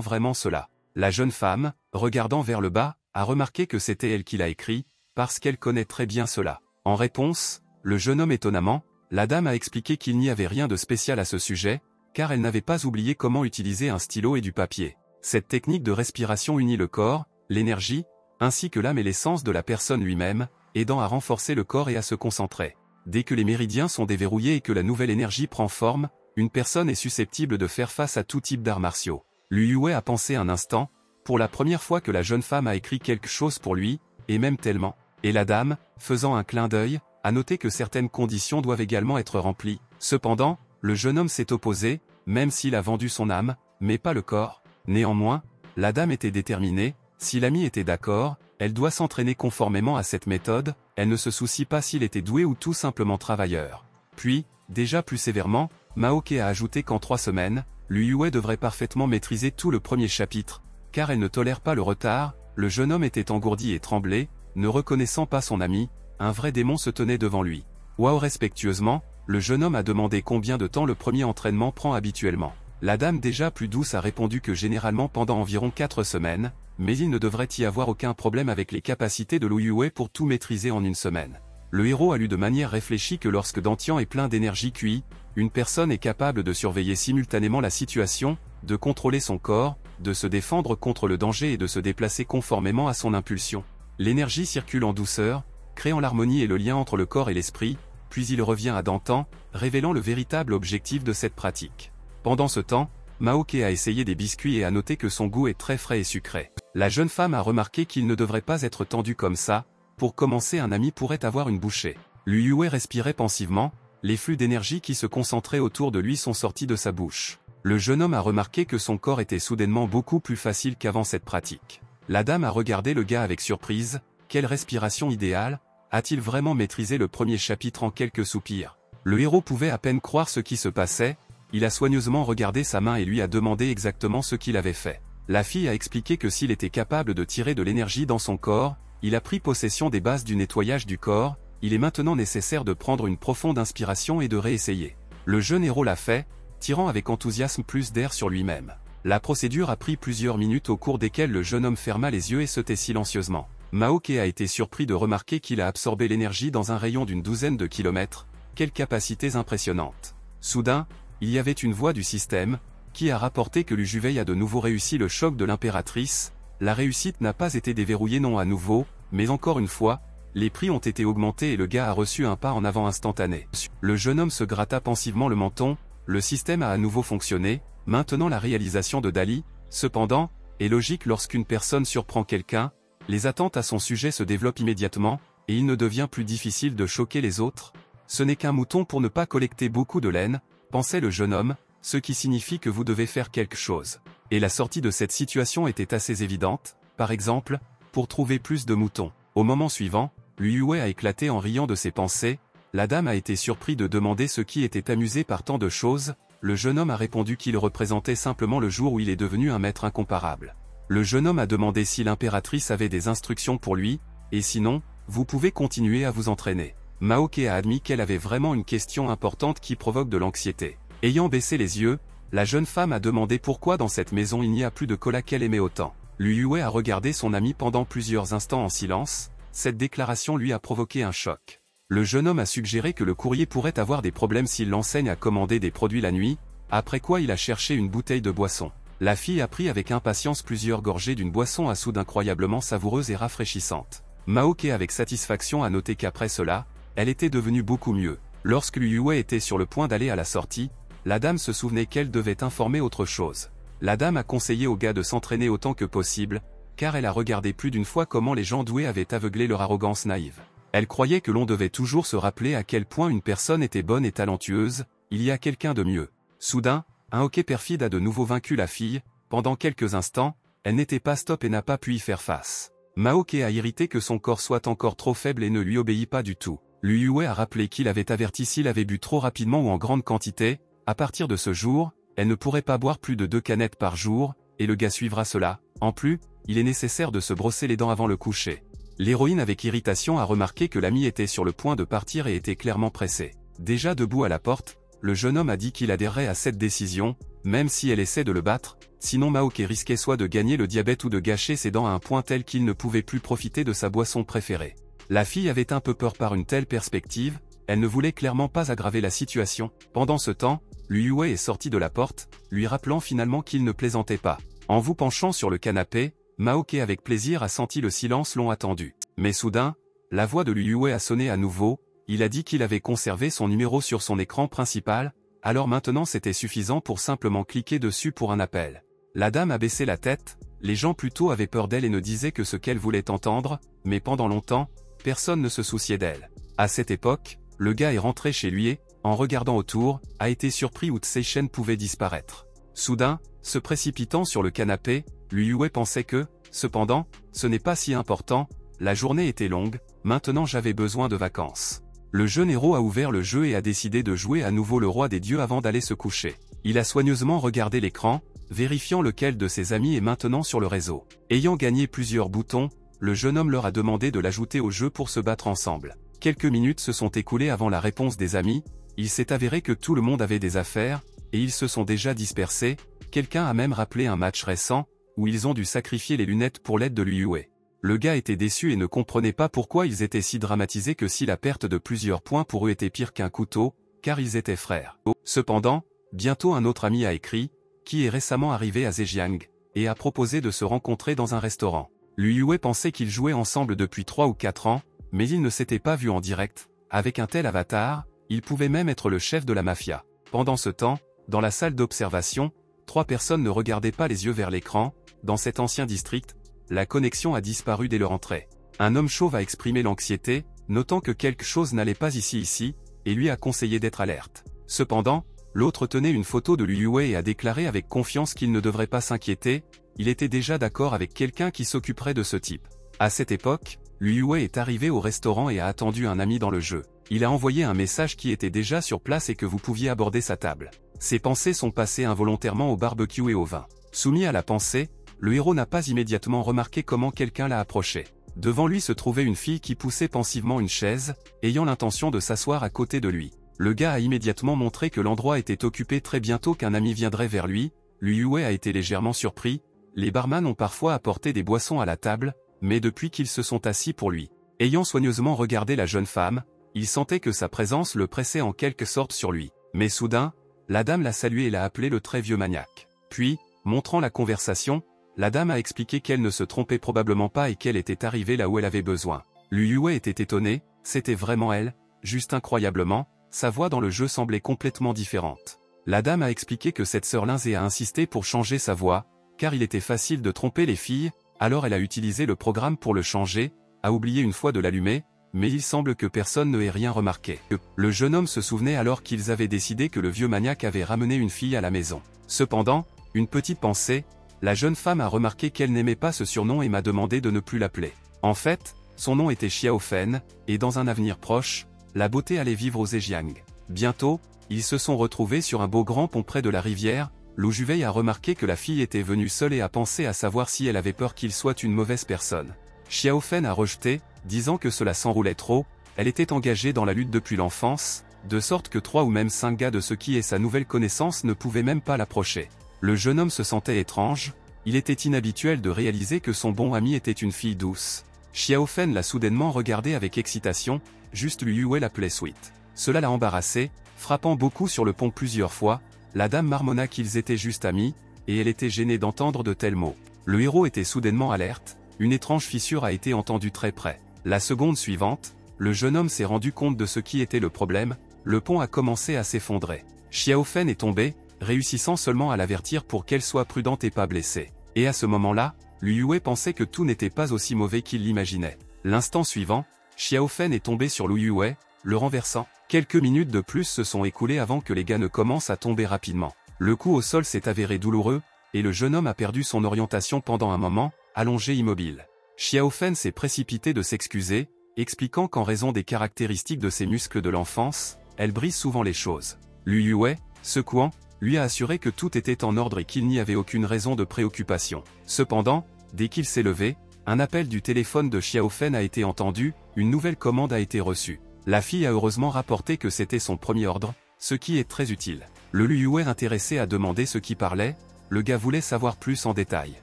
vraiment cela. La jeune femme, regardant vers le bas, a remarqué que c'était elle qui l'a écrit, parce qu'elle connaît très bien cela. En réponse, le jeune homme étonnamment, la dame a expliqué qu'il n'y avait rien de spécial à ce sujet, car elle n'avait pas oublié comment utiliser un stylo et du papier. Cette technique de respiration unit le corps, l'énergie, ainsi que l'âme et l'essence de la personne lui-même, aidant à renforcer le corps et à se concentrer. Dès que les méridiens sont déverrouillés et que la nouvelle énergie prend forme, une personne est susceptible de faire face à tout type d'arts martiaux. Lu Yue a pensé un instant, pour la première fois que la jeune femme a écrit quelque chose pour lui, et même tellement. Et la dame, faisant un clin d'œil, a noté que certaines conditions doivent également être remplies. Cependant, le jeune homme s'est opposé, même s'il a vendu son âme, mais pas le corps. Néanmoins, la dame était déterminée, si l'ami était d'accord, elle doit s'entraîner conformément à cette méthode, elle ne se soucie pas s'il était doué ou tout simplement travailleur. Puis, déjà plus sévèrement, Maoke a ajouté qu'en 3 semaines, Lu Yue devrait parfaitement maîtriser tout le premier chapitre, car elle ne tolère pas le retard. Le jeune homme était engourdi et tremblait, ne reconnaissant pas son ami, un vrai démon se tenait devant lui. Waouh, respectueusement, le jeune homme a demandé combien de temps le premier entraînement prend habituellement. La dame déjà plus douce a répondu que généralement pendant environ 4 semaines, mais il ne devrait y avoir aucun problème avec les capacités de Lu Yue pour tout maîtriser en 1 semaine. Le héros a lu de manière réfléchie que lorsque Dantian est plein d'énergie QI, une personne est capable de surveiller simultanément la situation, de contrôler son corps, de se défendre contre le danger et de se déplacer conformément à son impulsion. L'énergie circule en douceur, créant l'harmonie et le lien entre le corps et l'esprit, puis il revient à Dantan, révélant le véritable objectif de cette pratique. Pendant ce temps, Maoke a essayé des biscuits et a noté que son goût est très frais et sucré. La jeune femme a remarqué qu'il ne devrait pas être tendu comme ça. Pour commencer, un ami pourrait avoir une bouchée. Lu Yue respirait pensivement, les flux d'énergie qui se concentraient autour de lui sont sortis de sa bouche. Le jeune homme a remarqué que son corps était soudainement beaucoup plus facile qu'avant cette pratique. La dame a regardé le gars avec surprise. Quelle respiration idéale, a-t-il vraiment maîtrisé le premier chapitre en quelques soupirs? Le héros pouvait à peine croire ce qui se passait, il a soigneusement regardé sa main et lui a demandé exactement ce qu'il avait fait. La fille a expliqué que s'il était capable de tirer de l'énergie dans son corps, il a pris possession des bases du nettoyage du corps, il est maintenant nécessaire de prendre une profonde inspiration et de réessayer. Le jeune héros l'a fait, tirant avec enthousiasme plus d'air sur lui-même. La procédure a pris plusieurs minutes au cours desquelles le jeune homme ferma les yeux et se tait silencieusement. Maoke a été surpris de remarquer qu'il a absorbé l'énergie dans un rayon d'une douzaine de kilomètres. Quelles capacités impressionnantes! Soudain, il y avait une voix du système, qui a rapporté que Lu Juvei a de nouveau réussi le choc de l'impératrice. La réussite n'a pas été déverrouillée non à nouveau, mais encore une fois, les prix ont été augmentés et le gars a reçu un pas en avant instantané. Le jeune homme se gratta pensivement le menton, le système a à nouveau fonctionné, maintenant la réalisation de Dali, cependant, est logique lorsqu'une personne surprend quelqu'un, les attentes à son sujet se développent immédiatement, et il ne devient plus difficile de choquer les autres. Ce n'est qu'un mouton pour ne pas collecter beaucoup de laine, pensait le jeune homme, ce qui signifie que vous devez faire quelque chose. Et la sortie de cette situation était assez évidente, par exemple, pour trouver plus de moutons. Au moment suivant, Lu Yue a éclaté en riant de ses pensées, la dame a été surpris de demander ce qui était amusé par tant de choses, le jeune homme a répondu qu'il représentait simplement le jour où il est devenu un maître incomparable. Le jeune homme a demandé si l'impératrice avait des instructions pour lui, et sinon, vous pouvez continuer à vous entraîner. Maoke a admis qu'elle avait vraiment une question importante qui provoque de l'anxiété. Ayant baissé les yeux, la jeune femme a demandé pourquoi dans cette maison il n'y a plus de cola qu'elle aimait autant. Lu Yue a regardé son ami pendant plusieurs instants en silence, cette déclaration lui a provoqué un choc. Le jeune homme a suggéré que le courrier pourrait avoir des problèmes s'il l'enseigne à commander des produits la nuit, après quoi il a cherché une bouteille de boisson. La fille a pris avec impatience plusieurs gorgées d'une boisson à soude incroyablement savoureuse et rafraîchissante. Maoke avec satisfaction a noté qu'après cela, elle était devenue beaucoup mieux. Lorsque Lu Yue était sur le point d'aller à la sortie, la dame se souvenait qu'elle devait informer autre chose. La dame a conseillé au gars de s'entraîner autant que possible, car elle a regardé plus d'une fois comment les gens doués avaient aveuglé leur arrogance naïve. Elle croyait que l'on devait toujours se rappeler à quel point une personne était bonne et talentueuse, il y a quelqu'un de mieux. Soudain, un hoquet perfide a de nouveau vaincu la fille, pendant quelques instants, elle n'était pas stop et n'a pas pu y faire face. Maoke a irrité que son corps soit encore trop faible et ne lui obéit pas du tout. Lu Yue a rappelé qu'il avait averti s'il avait bu trop rapidement ou en grande quantité, à partir de ce jour, elle ne pourrait pas boire plus de 2 canettes par jour, et le gars suivra cela. En plus, il est nécessaire de se brosser les dents avant le coucher. L'héroïne avec irritation a remarqué que l'ami était sur le point de partir et était clairement pressé. Déjà debout à la porte, le jeune homme a dit qu'il adhérerait à cette décision, même si elle essaie de le battre, sinon Maoke risquait soit de gagner le diabète ou de gâcher ses dents à un point tel qu'il ne pouvait plus profiter de sa boisson préférée. La fille avait un peu peur par une telle perspective, elle ne voulait clairement pas aggraver la situation. Pendant ce temps, Liu Yue est sorti de la porte, lui rappelant finalement qu'il ne plaisantait pas. En vous penchant sur le canapé, Maoke avec plaisir a senti le silence long attendu. Mais soudain, la voix de Liu Yue a sonné à nouveau, il a dit qu'il avait conservé son numéro sur son écran principal, alors maintenant c'était suffisant pour simplement cliquer dessus pour un appel. La dame a baissé la tête, les gens plutôt avaient peur d'elle et ne disaient que ce qu'elle voulait entendre, mais pendant longtemps, personne ne se souciait d'elle. À cette époque, le gars est rentré chez lui et, en regardant autour, a été surpris où Tseishen pouvait disparaître. Soudain, se précipitant sur le canapé, Liu Yue pensait que, cependant, ce n'est pas si important, la journée était longue, maintenant j'avais besoin de vacances. Le jeune héros a ouvert le jeu et a décidé de jouer à nouveau le roi des dieux avant d'aller se coucher. Il a soigneusement regardé l'écran, vérifiant lequel de ses amis est maintenant sur le réseau. Ayant gagné plusieurs boutons, le jeune homme leur a demandé de l'ajouter au jeu pour se battre ensemble. Quelques minutes se sont écoulées avant la réponse des amis, il s'est avéré que tout le monde avait des affaires, et ils se sont déjà dispersés, quelqu'un a même rappelé un match récent, où ils ont dû sacrifier les lunettes pour l'aide de Liu Yue. Le gars était déçu et ne comprenait pas pourquoi ils étaient si dramatisés que si la perte de plusieurs points pour eux était pire qu'un couteau, car ils étaient frères. Cependant, bientôt un autre ami a écrit, qui est récemment arrivé à Zhejiang, et a proposé de se rencontrer dans un restaurant. Liu Yue pensait qu'ils jouaient ensemble depuis 3 ou 4 ans, mais ils ne s'étaient pas vus en direct. Avec un tel avatar, il pouvait même être le chef de la mafia. Pendant ce temps, dans la salle d'observation, 3 personnes ne regardaient pas les yeux vers l'écran. Dans cet ancien district, la connexion a disparu dès leur entrée. Un homme chauve a exprimé l'anxiété, notant que quelque chose n'allait pas ici, et lui a conseillé d'être alerte. Cependant, l'autre tenait une photo de Liu Yue et a déclaré avec confiance qu'il ne devrait pas s'inquiéter, il était déjà d'accord avec quelqu'un qui s'occuperait de ce type. À cette époque, Liu Yue est arrivé au restaurant et a attendu un ami dans le jeu. Il a envoyé un message qui était déjà sur place et que vous pouviez aborder sa table. Ses pensées sont passées involontairement au barbecue et au vin. Soumis à la pensée, le héros n'a pas immédiatement remarqué comment quelqu'un l'a approché. Devant lui se trouvait une fille qui poussait pensivement une chaise, ayant l'intention de s'asseoir à côté de lui. Le gars a immédiatement montré que l'endroit était occupé très bientôt qu'un ami viendrait vers lui. Liu Yue a été légèrement surpris. Les barman ont parfois apporté des boissons à la table, mais depuis qu'ils se sont assis pour lui. Ayant soigneusement regardé la jeune femme, il sentait que sa présence le pressait en quelque sorte sur lui. Mais soudain, la dame l'a salué et l'a appelé le très vieux maniaque. Puis, montrant la conversation, la dame a expliqué qu'elle ne se trompait probablement pas et qu'elle était arrivée là où elle avait besoin. Liu Yue était étonné, c'était vraiment elle, juste incroyablement, sa voix dans le jeu semblait complètement différente. La dame a expliqué que cette sœur Lindsay a insisté pour changer sa voix, car il était facile de tromper les filles, alors elle a utilisé le programme pour le changer, a oublié une fois de l'allumer, mais il semble que personne ne ait rien remarqué. Le jeune homme se souvenait alors qu'ils avaient décidé que le vieux maniaque avait ramené une fille à la maison. Cependant, une petite pensée, la jeune femme a remarqué qu'elle n'aimait pas ce surnom et m'a demandé de ne plus l'appeler. En fait, son nom était Xiao Fen, et dans un avenir proche, la beauté allait vivre au Zhejiang. Bientôt, ils se sont retrouvés sur un beau grand pont près de la rivière. Lu Juvei a remarqué que la fille était venue seule et a pensé à savoir si elle avait peur qu'il soit une mauvaise personne. Xiao Fen a rejeté, disant que cela s'enroulait trop, elle était engagée dans la lutte depuis l'enfance, de sorte que 3 ou même 5 gars de ce qui est sa nouvelle connaissance ne pouvaient même pas l'approcher. Le jeune homme se sentait étrange, il était inhabituel de réaliser que son bon ami était une fille douce. Xiao Fen l'a soudainement regardé avec excitation, juste Liu Yue l'appelait Sweet. Cela l'a embarrassé, frappant beaucoup sur le pont plusieurs fois, la dame marmonna qu'ils étaient juste amis, et elle était gênée d'entendre de tels mots. Le héros était soudainement alerte, une étrange fissure a été entendue très près. La seconde suivante, le jeune homme s'est rendu compte de ce qui était le problème, le pont a commencé à s'effondrer. Xiao Fen est tombé, réussissant seulement à l'avertir pour qu'elle soit prudente et pas blessée. Et à ce moment-là, Liu Yue pensait que tout n'était pas aussi mauvais qu'il l'imaginait. L'instant suivant, Xiao Fen est tombé sur Liu Yue, le renversant. Quelques minutes de plus se sont écoulées avant que les gars ne commencent à tomber rapidement. Le coup au sol s'est avéré douloureux, et le jeune homme a perdu son orientation pendant un moment, allongé immobile. Xiao Fen s'est précipité de s'excuser, expliquant qu'en raison des caractéristiques de ses muscles de l'enfance, elle brise souvent les choses. Liu Yue, secouant, lui a assuré que tout était en ordre et qu'il n'y avait aucune raison de préoccupation. Cependant, dès qu'il s'est levé, un appel du téléphone de Xiaofen a été entendu, une nouvelle commande a été reçue. La fille a heureusement rapporté que c'était son premier ordre, ce qui est très utile. Le Liyue intéressé a demandé ce qui parlait, le gars voulait savoir plus en détail.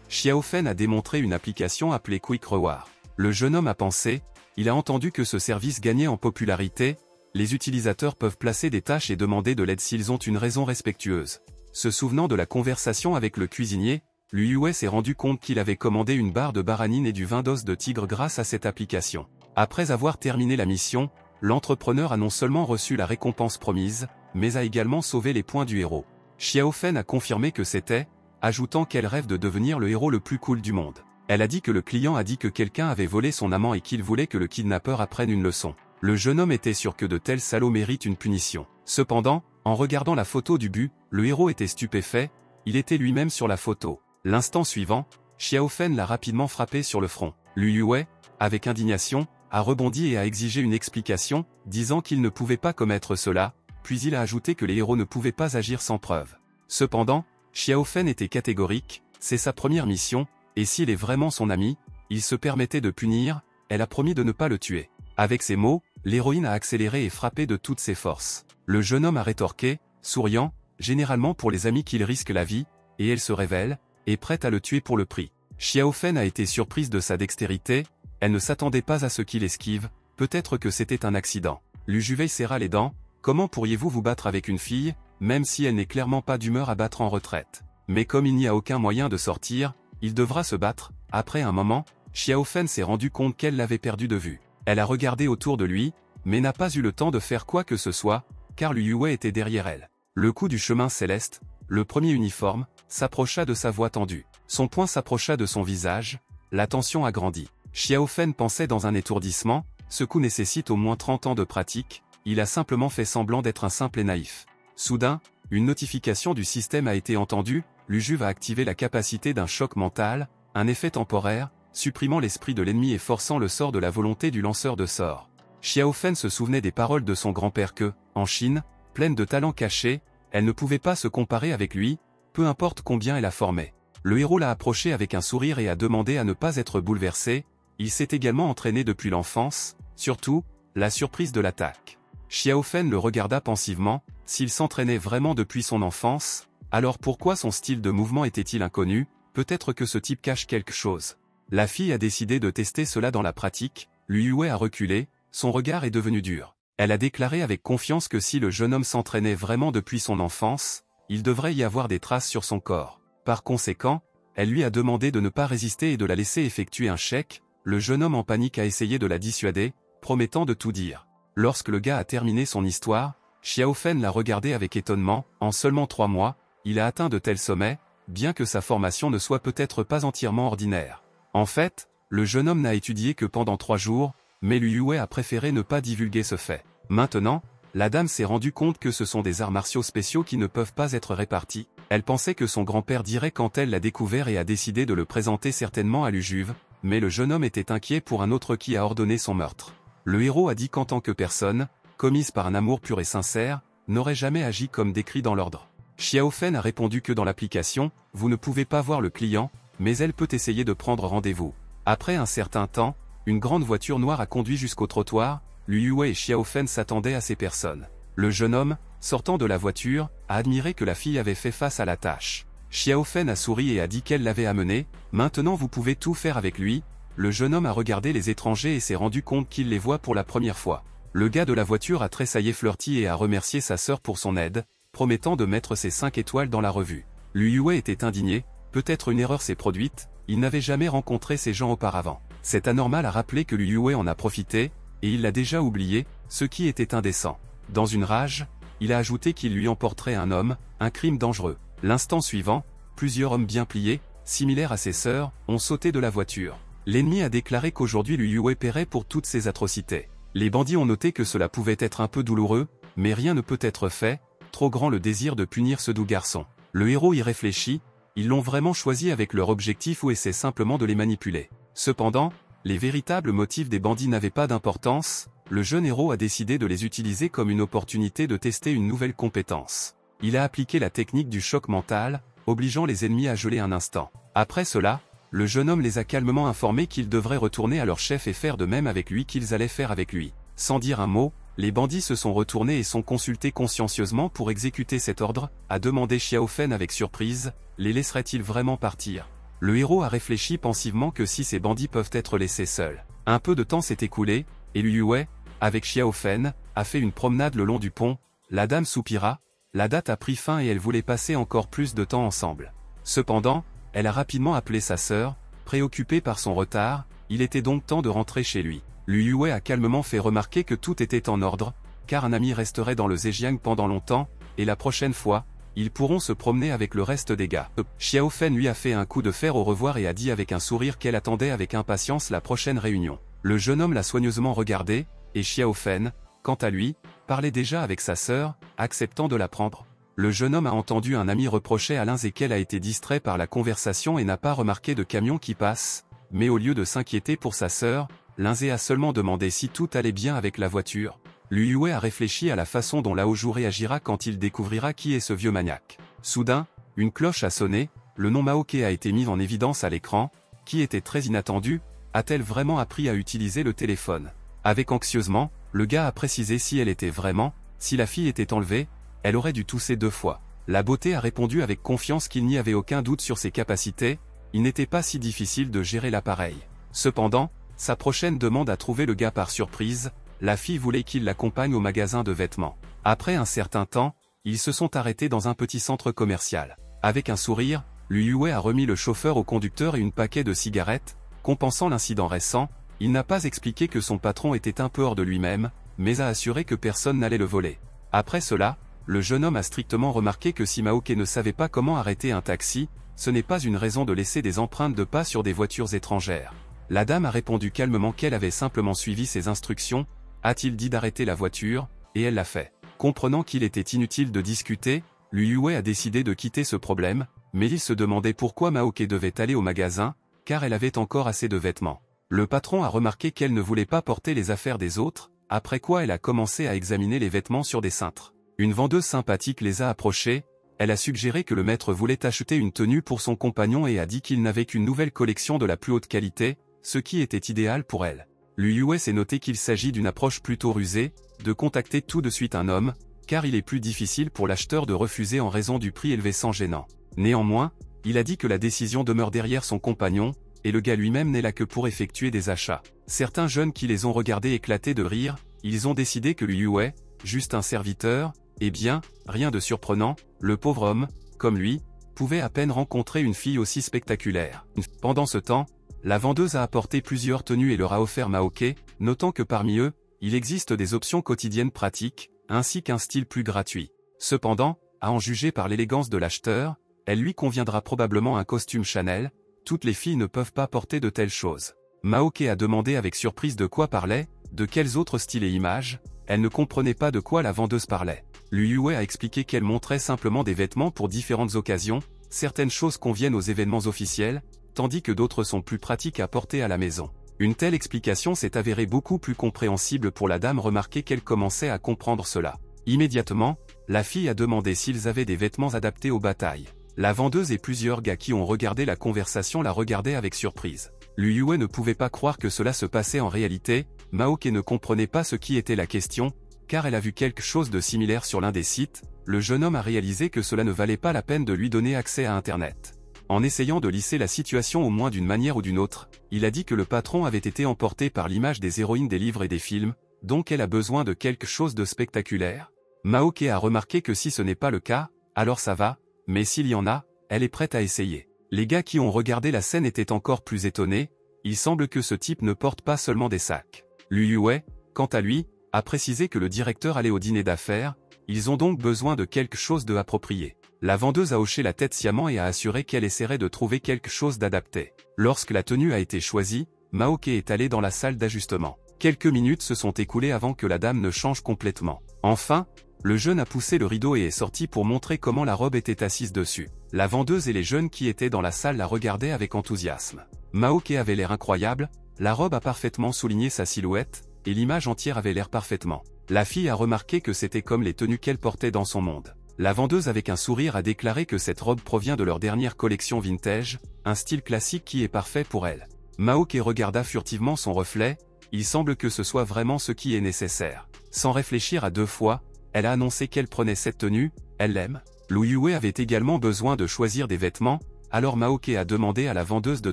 Xiaofen a démontré une application appelée Quick Reward. Le jeune homme a pensé, il a entendu que ce service gagnait en popularité, les utilisateurs peuvent placer des tâches et demander de l'aide s'ils ont une raison respectueuse. Se souvenant de la conversation avec le cuisinier, Liyue s'est rendu compte qu'il avait commandé une barre de baranine et du vin d'os de tigre grâce à cette application. Après avoir terminé la mission, l'entrepreneur a non seulement reçu la récompense promise, mais a également sauvé les points du héros. Xiaofen a confirmé que c'était, ajoutant qu'elle rêve de devenir le héros le plus cool du monde. Elle a dit que le client a dit que quelqu'un avait volé son amant et qu'il voulait que le kidnappeur apprenne une leçon. Le jeune homme était sûr que de tels salauds méritent une punition. Cependant, en regardant la photo du but, le héros était stupéfait, il était lui-même sur la photo. L'instant suivant, Xiaofen l'a rapidement frappé sur le front. Liyue, avec indignation, a rebondi et a exigé une explication, disant qu'il ne pouvait pas commettre cela, puis il a ajouté que les héros ne pouvaient pas agir sans preuve. Cependant, Xiaofen était catégorique, c'est sa première mission, et s'il est vraiment son ami, il se permettait de punir, elle a promis de ne pas le tuer. Avec ces mots, l'héroïne a accéléré et frappé de toutes ses forces. Le jeune homme a rétorqué, souriant, généralement pour les amis qu'il risque la vie, et elle se révèle, est prête à le tuer pour le prix. Xiaofen a été surprise de sa dextérité, elle ne s'attendait pas à ce qu'il esquive, peut-être que c'était un accident. Liyue serra les dents, comment pourriez-vous vous battre avec une fille, même si elle n'est clairement pas d'humeur à battre en retraite. Mais comme il n'y a aucun moyen de sortir, il devra se battre. Après un moment, Xiaofen s'est rendu compte qu'elle l'avait perdu de vue. Elle a regardé autour de lui, mais n'a pas eu le temps de faire quoi que ce soit, car Liyue était derrière elle. Le coup du chemin céleste, le premier uniforme, s'approcha de sa voix tendue. Son poing s'approcha de son visage, la tension a grandi. Xiaofen pensait dans un étourdissement, ce coup nécessite au moins 30 ans de pratique, il a simplement fait semblant d'être un simple et naïf. Soudain, une notification du système a été entendue, Liyue va activer la capacité d'un choc mental, un effet temporaire, supprimant l'esprit de l'ennemi et forçant le sort de la volonté du lanceur de sorts. Xiaofen se souvenait des paroles de son grand-père que, en Chine, pleine de talents cachés, elle ne pouvait pas se comparer avec lui, peu importe combien elle a formé. Le héros l'a approché avec un sourire et a demandé à ne pas être bouleversé, il s'est également entraîné depuis l'enfance, surtout, la surprise de l'attaque. Xiaofen le regarda pensivement, s'il s'entraînait vraiment depuis son enfance, alors pourquoi son style de mouvement était-il inconnu, peut-être que ce type cache quelque chose. La fille a décidé de tester cela dans la pratique, Liyue a reculé, son regard est devenu dur. Elle a déclaré avec confiance que si le jeune homme s'entraînait vraiment depuis son enfance, il devrait y avoir des traces sur son corps. Par conséquent, elle lui a demandé de ne pas résister et de la laisser effectuer un chèque, le jeune homme en panique a essayé de la dissuader, promettant de tout dire. Lorsque le gars a terminé son histoire, Xiaofen l'a regardé avec étonnement, en seulement 3 mois, il a atteint de tels sommets, bien que sa formation ne soit peut-être pas entièrement ordinaire. En fait, le jeune homme n'a étudié que pendant 3 jours, mais Liyue a préféré ne pas divulguer ce fait. Maintenant, la dame s'est rendue compte que ce sont des arts martiaux spéciaux qui ne peuvent pas être répartis. Elle pensait que son grand-père dirait quand elle l'a découvert et a décidé de le présenter certainement à Liyue, mais le jeune homme était inquiet pour un autre qui a ordonné son meurtre. Le héros a dit qu'en tant que personne, commise par un amour pur et sincère, n'aurait jamais agi comme décrit dans l'ordre. Xiaofen a répondu que dans l'application, vous ne pouvez pas voir le client, mais elle peut essayer de prendre rendez-vous. Après un certain temps, une grande voiture noire a conduit jusqu'au trottoir, Liyue et Xiaofen s'attendaient à ces personnes. Le jeune homme, sortant de la voiture, a admiré que la fille avait fait face à la tâche. Xiaofen a souri et a dit qu'elle l'avait amené, maintenant vous pouvez tout faire avec lui. Le jeune homme a regardé les étrangers et s'est rendu compte qu'il les voit pour la première fois. Le gars de la voiture a tressaillé flirty et a remercié sa sœur pour son aide, promettant de mettre ses 5 étoiles dans la revue. Liyue était indigné, peut-être une erreur s'est produite, il n'avait jamais rencontré ces gens auparavant. Cet anormal a rappelé que Liyue en a profité, et il l'a déjà oublié, ce qui était indécent. Dans une rage, il a ajouté qu'il lui emporterait un homme, un crime dangereux. L'instant suivant, plusieurs hommes bien pliés, similaires à ses sœurs, ont sauté de la voiture. L'ennemi a déclaré qu'aujourd'hui Liyue paierait pour toutes ces atrocités. Les bandits ont noté que cela pouvait être un peu douloureux, mais rien ne peut être fait, trop grand le désir de punir ce doux garçon. Le héros y réfléchit, ils l'ont vraiment choisi avec leur objectif ou essaient simplement de les manipuler. Cependant, les véritables motifs des bandits n'avaient pas d'importance, le jeune héros a décidé de les utiliser comme une opportunité de tester une nouvelle compétence. Il a appliqué la technique du choc mental, obligeant les ennemis à geler un instant. Après cela, le jeune homme les a calmement informés qu'ils devraient retourner à leur chef et faire de même avec lui qu'ils allaient faire avec lui. Sans dire un mot, les bandits se sont retournés et sont consultés consciencieusement pour exécuter cet ordre, a demandé Xiao Fen avec surprise, les laisserait-il vraiment partir? Le héros a réfléchi pensivement que si ces bandits peuvent être laissés seuls. Un peu de temps s'est écoulé, et Liu Yue, avec Xiao Fen, a fait une promenade le long du pont. La dame soupira, la date a pris fin et elle voulait passer encore plus de temps ensemble. Cependant, elle a rapidement appelé sa sœur, préoccupée par son retard, il était donc temps de rentrer chez lui. Liu Yue a calmement fait remarquer que tout était en ordre, car un ami resterait dans le Zhejiang pendant longtemps, et la prochaine fois, ils pourront se promener avec le reste des gars. Xiao Fen lui a fait un coup de fer au revoir et a dit avec un sourire qu'elle attendait avec impatience la prochaine réunion. Le jeune homme l'a soigneusement regardé, et Xiao Fen, quant à lui, parlait déjà avec sa sœur, acceptant de la prendre. Le jeune homme a entendu un ami reprocher à l'un qu'elle a été distrait par la conversation et n'a pas remarqué de camion qui passe, mais au lieu de s'inquiéter pour sa sœur, l'un a seulement demandé si tout allait bien avec la voiture. Liu Yue a réfléchi à la façon dont Lao Zhu réagira quand il découvrira qui est ce vieux maniaque. Soudain, une cloche a sonné, le nom Maoke a été mis en évidence à l'écran, qui était très inattendu, a-t-elle vraiment appris à utiliser le téléphone? Avec anxieusement, le gars a précisé si elle était vraiment, si la fille était enlevée, elle aurait dû tousser 2 fois. La beauté a répondu avec confiance qu'il n'y avait aucun doute sur ses capacités, il n'était pas si difficile de gérer l'appareil. Cependant, sa prochaine demande a trouvé le gars par surprise, la fille voulait qu'il l'accompagne au magasin de vêtements. Après un certain temps, ils se sont arrêtés dans un petit centre commercial. Avec un sourire, Liu Yue a remis le chauffeur au conducteur et une paquet de cigarettes, compensant l'incident récent, il n'a pas expliqué que son patron était un peu hors de lui-même, mais a assuré que personne n'allait le voler. Après cela, le jeune homme a strictement remarqué que si Maoke ne savait pas comment arrêter un taxi, ce n'est pas une raison de laisser des empreintes de pas sur des voitures étrangères. La dame a répondu calmement qu'elle avait simplement suivi ses instructions, a-t-il dit d'arrêter la voiture, et elle l'a fait. Comprenant qu'il était inutile de discuter, Liu Yue a décidé de quitter ce problème, mais il se demandait pourquoi Maoke devait aller au magasin, car elle avait encore assez de vêtements. Le patron a remarqué qu'elle ne voulait pas porter les affaires des autres, après quoi elle a commencé à examiner les vêtements sur des cintres. Une vendeuse sympathique les a approchés, elle a suggéré que le maître voulait acheter une tenue pour son compagnon et a dit qu'il n'avait qu'une nouvelle collection de la plus haute qualité, ce qui était idéal pour elle. Liu Yue s'est noté qu'il s'agit d'une approche plutôt rusée, de contacter tout de suite un homme, car il est plus difficile pour l'acheteur de refuser en raison du prix élevé sans gênant. Néanmoins, il a dit que la décision demeure derrière son compagnon, et le gars lui-même n'est là que pour effectuer des achats. Certains jeunes qui les ont regardés éclater de rire, ils ont décidé que Liu Yue, juste un serviteur, eh bien, rien de surprenant, le pauvre homme, comme lui, pouvait à peine rencontrer une fille aussi spectaculaire. Pendant ce temps, la vendeuse a apporté plusieurs tenues et leur a offert Maoke, notant que parmi eux, il existe des options quotidiennes pratiques, ainsi qu'un style plus gratuit. Cependant, à en juger par l'élégance de l'acheteur, elle lui conviendra probablement un costume Chanel, toutes les filles ne peuvent pas porter de telles choses. Maoke a demandé avec surprise de quoi parlait, de quels autres styles et images, elle ne comprenait pas de quoi la vendeuse parlait. Liu Yue a expliqué qu'elle montrait simplement des vêtements pour différentes occasions, certaines choses conviennent aux événements officiels, tandis que d'autres sont plus pratiques à porter à la maison. Une telle explication s'est avérée beaucoup plus compréhensible pour la dame remarquée qu'elle commençait à comprendre cela. Immédiatement, la fille a demandé s'ils avaient des vêtements adaptés aux batailles. La vendeuse et plusieurs gars qui ont regardé la conversation la regardaient avec surprise. Liu Yue ne pouvait pas croire que cela se passait en réalité, Maoke ne comprenait pas ce qui était la question, car elle a vu quelque chose de similaire sur l'un des sites, le jeune homme a réalisé que cela ne valait pas la peine de lui donner accès à Internet. En essayant de lisser la situation au moins d'une manière ou d'une autre, il a dit que le patron avait été emporté par l'image des héroïnes des livres et des films, donc elle a besoin de quelque chose de spectaculaire. Maoke a remarqué que si ce n'est pas le cas, alors ça va, mais s'il y en a, elle est prête à essayer. Les gars qui ont regardé la scène étaient encore plus étonnés, il semble que ce type ne porte pas seulement des sacs. Liu Yue, quant à lui, a précisé que le directeur allait au dîner d'affaires, ils ont donc besoin de quelque chose de approprié. La vendeuse a hoché la tête sciemment et a assuré qu'elle essaierait de trouver quelque chose d'adapté. Lorsque la tenue a été choisie, Maoke est allé dans la salle d'ajustement. Quelques minutes se sont écoulées avant que la dame ne change complètement. Enfin, le jeune a poussé le rideau et est sorti pour montrer comment la robe était assise dessus. La vendeuse et les jeunes qui étaient dans la salle la regardaient avec enthousiasme. Maoke avait l'air incroyable, la robe a parfaitement souligné sa silhouette, et l'image entière avait l'air parfaitement. La fille a remarqué que c'était comme les tenues qu'elle portait dans son monde. La vendeuse avec un sourire a déclaré que cette robe provient de leur dernière collection vintage, un style classique qui est parfait pour elle. Maoke regarda furtivement son reflet, il semble que ce soit vraiment ce qui est nécessaire. Sans réfléchir à deux fois, elle a annoncé qu'elle prenait cette tenue, elle l'aime. Lu Yue avait également besoin de choisir des vêtements, alors Maoke a demandé à la vendeuse de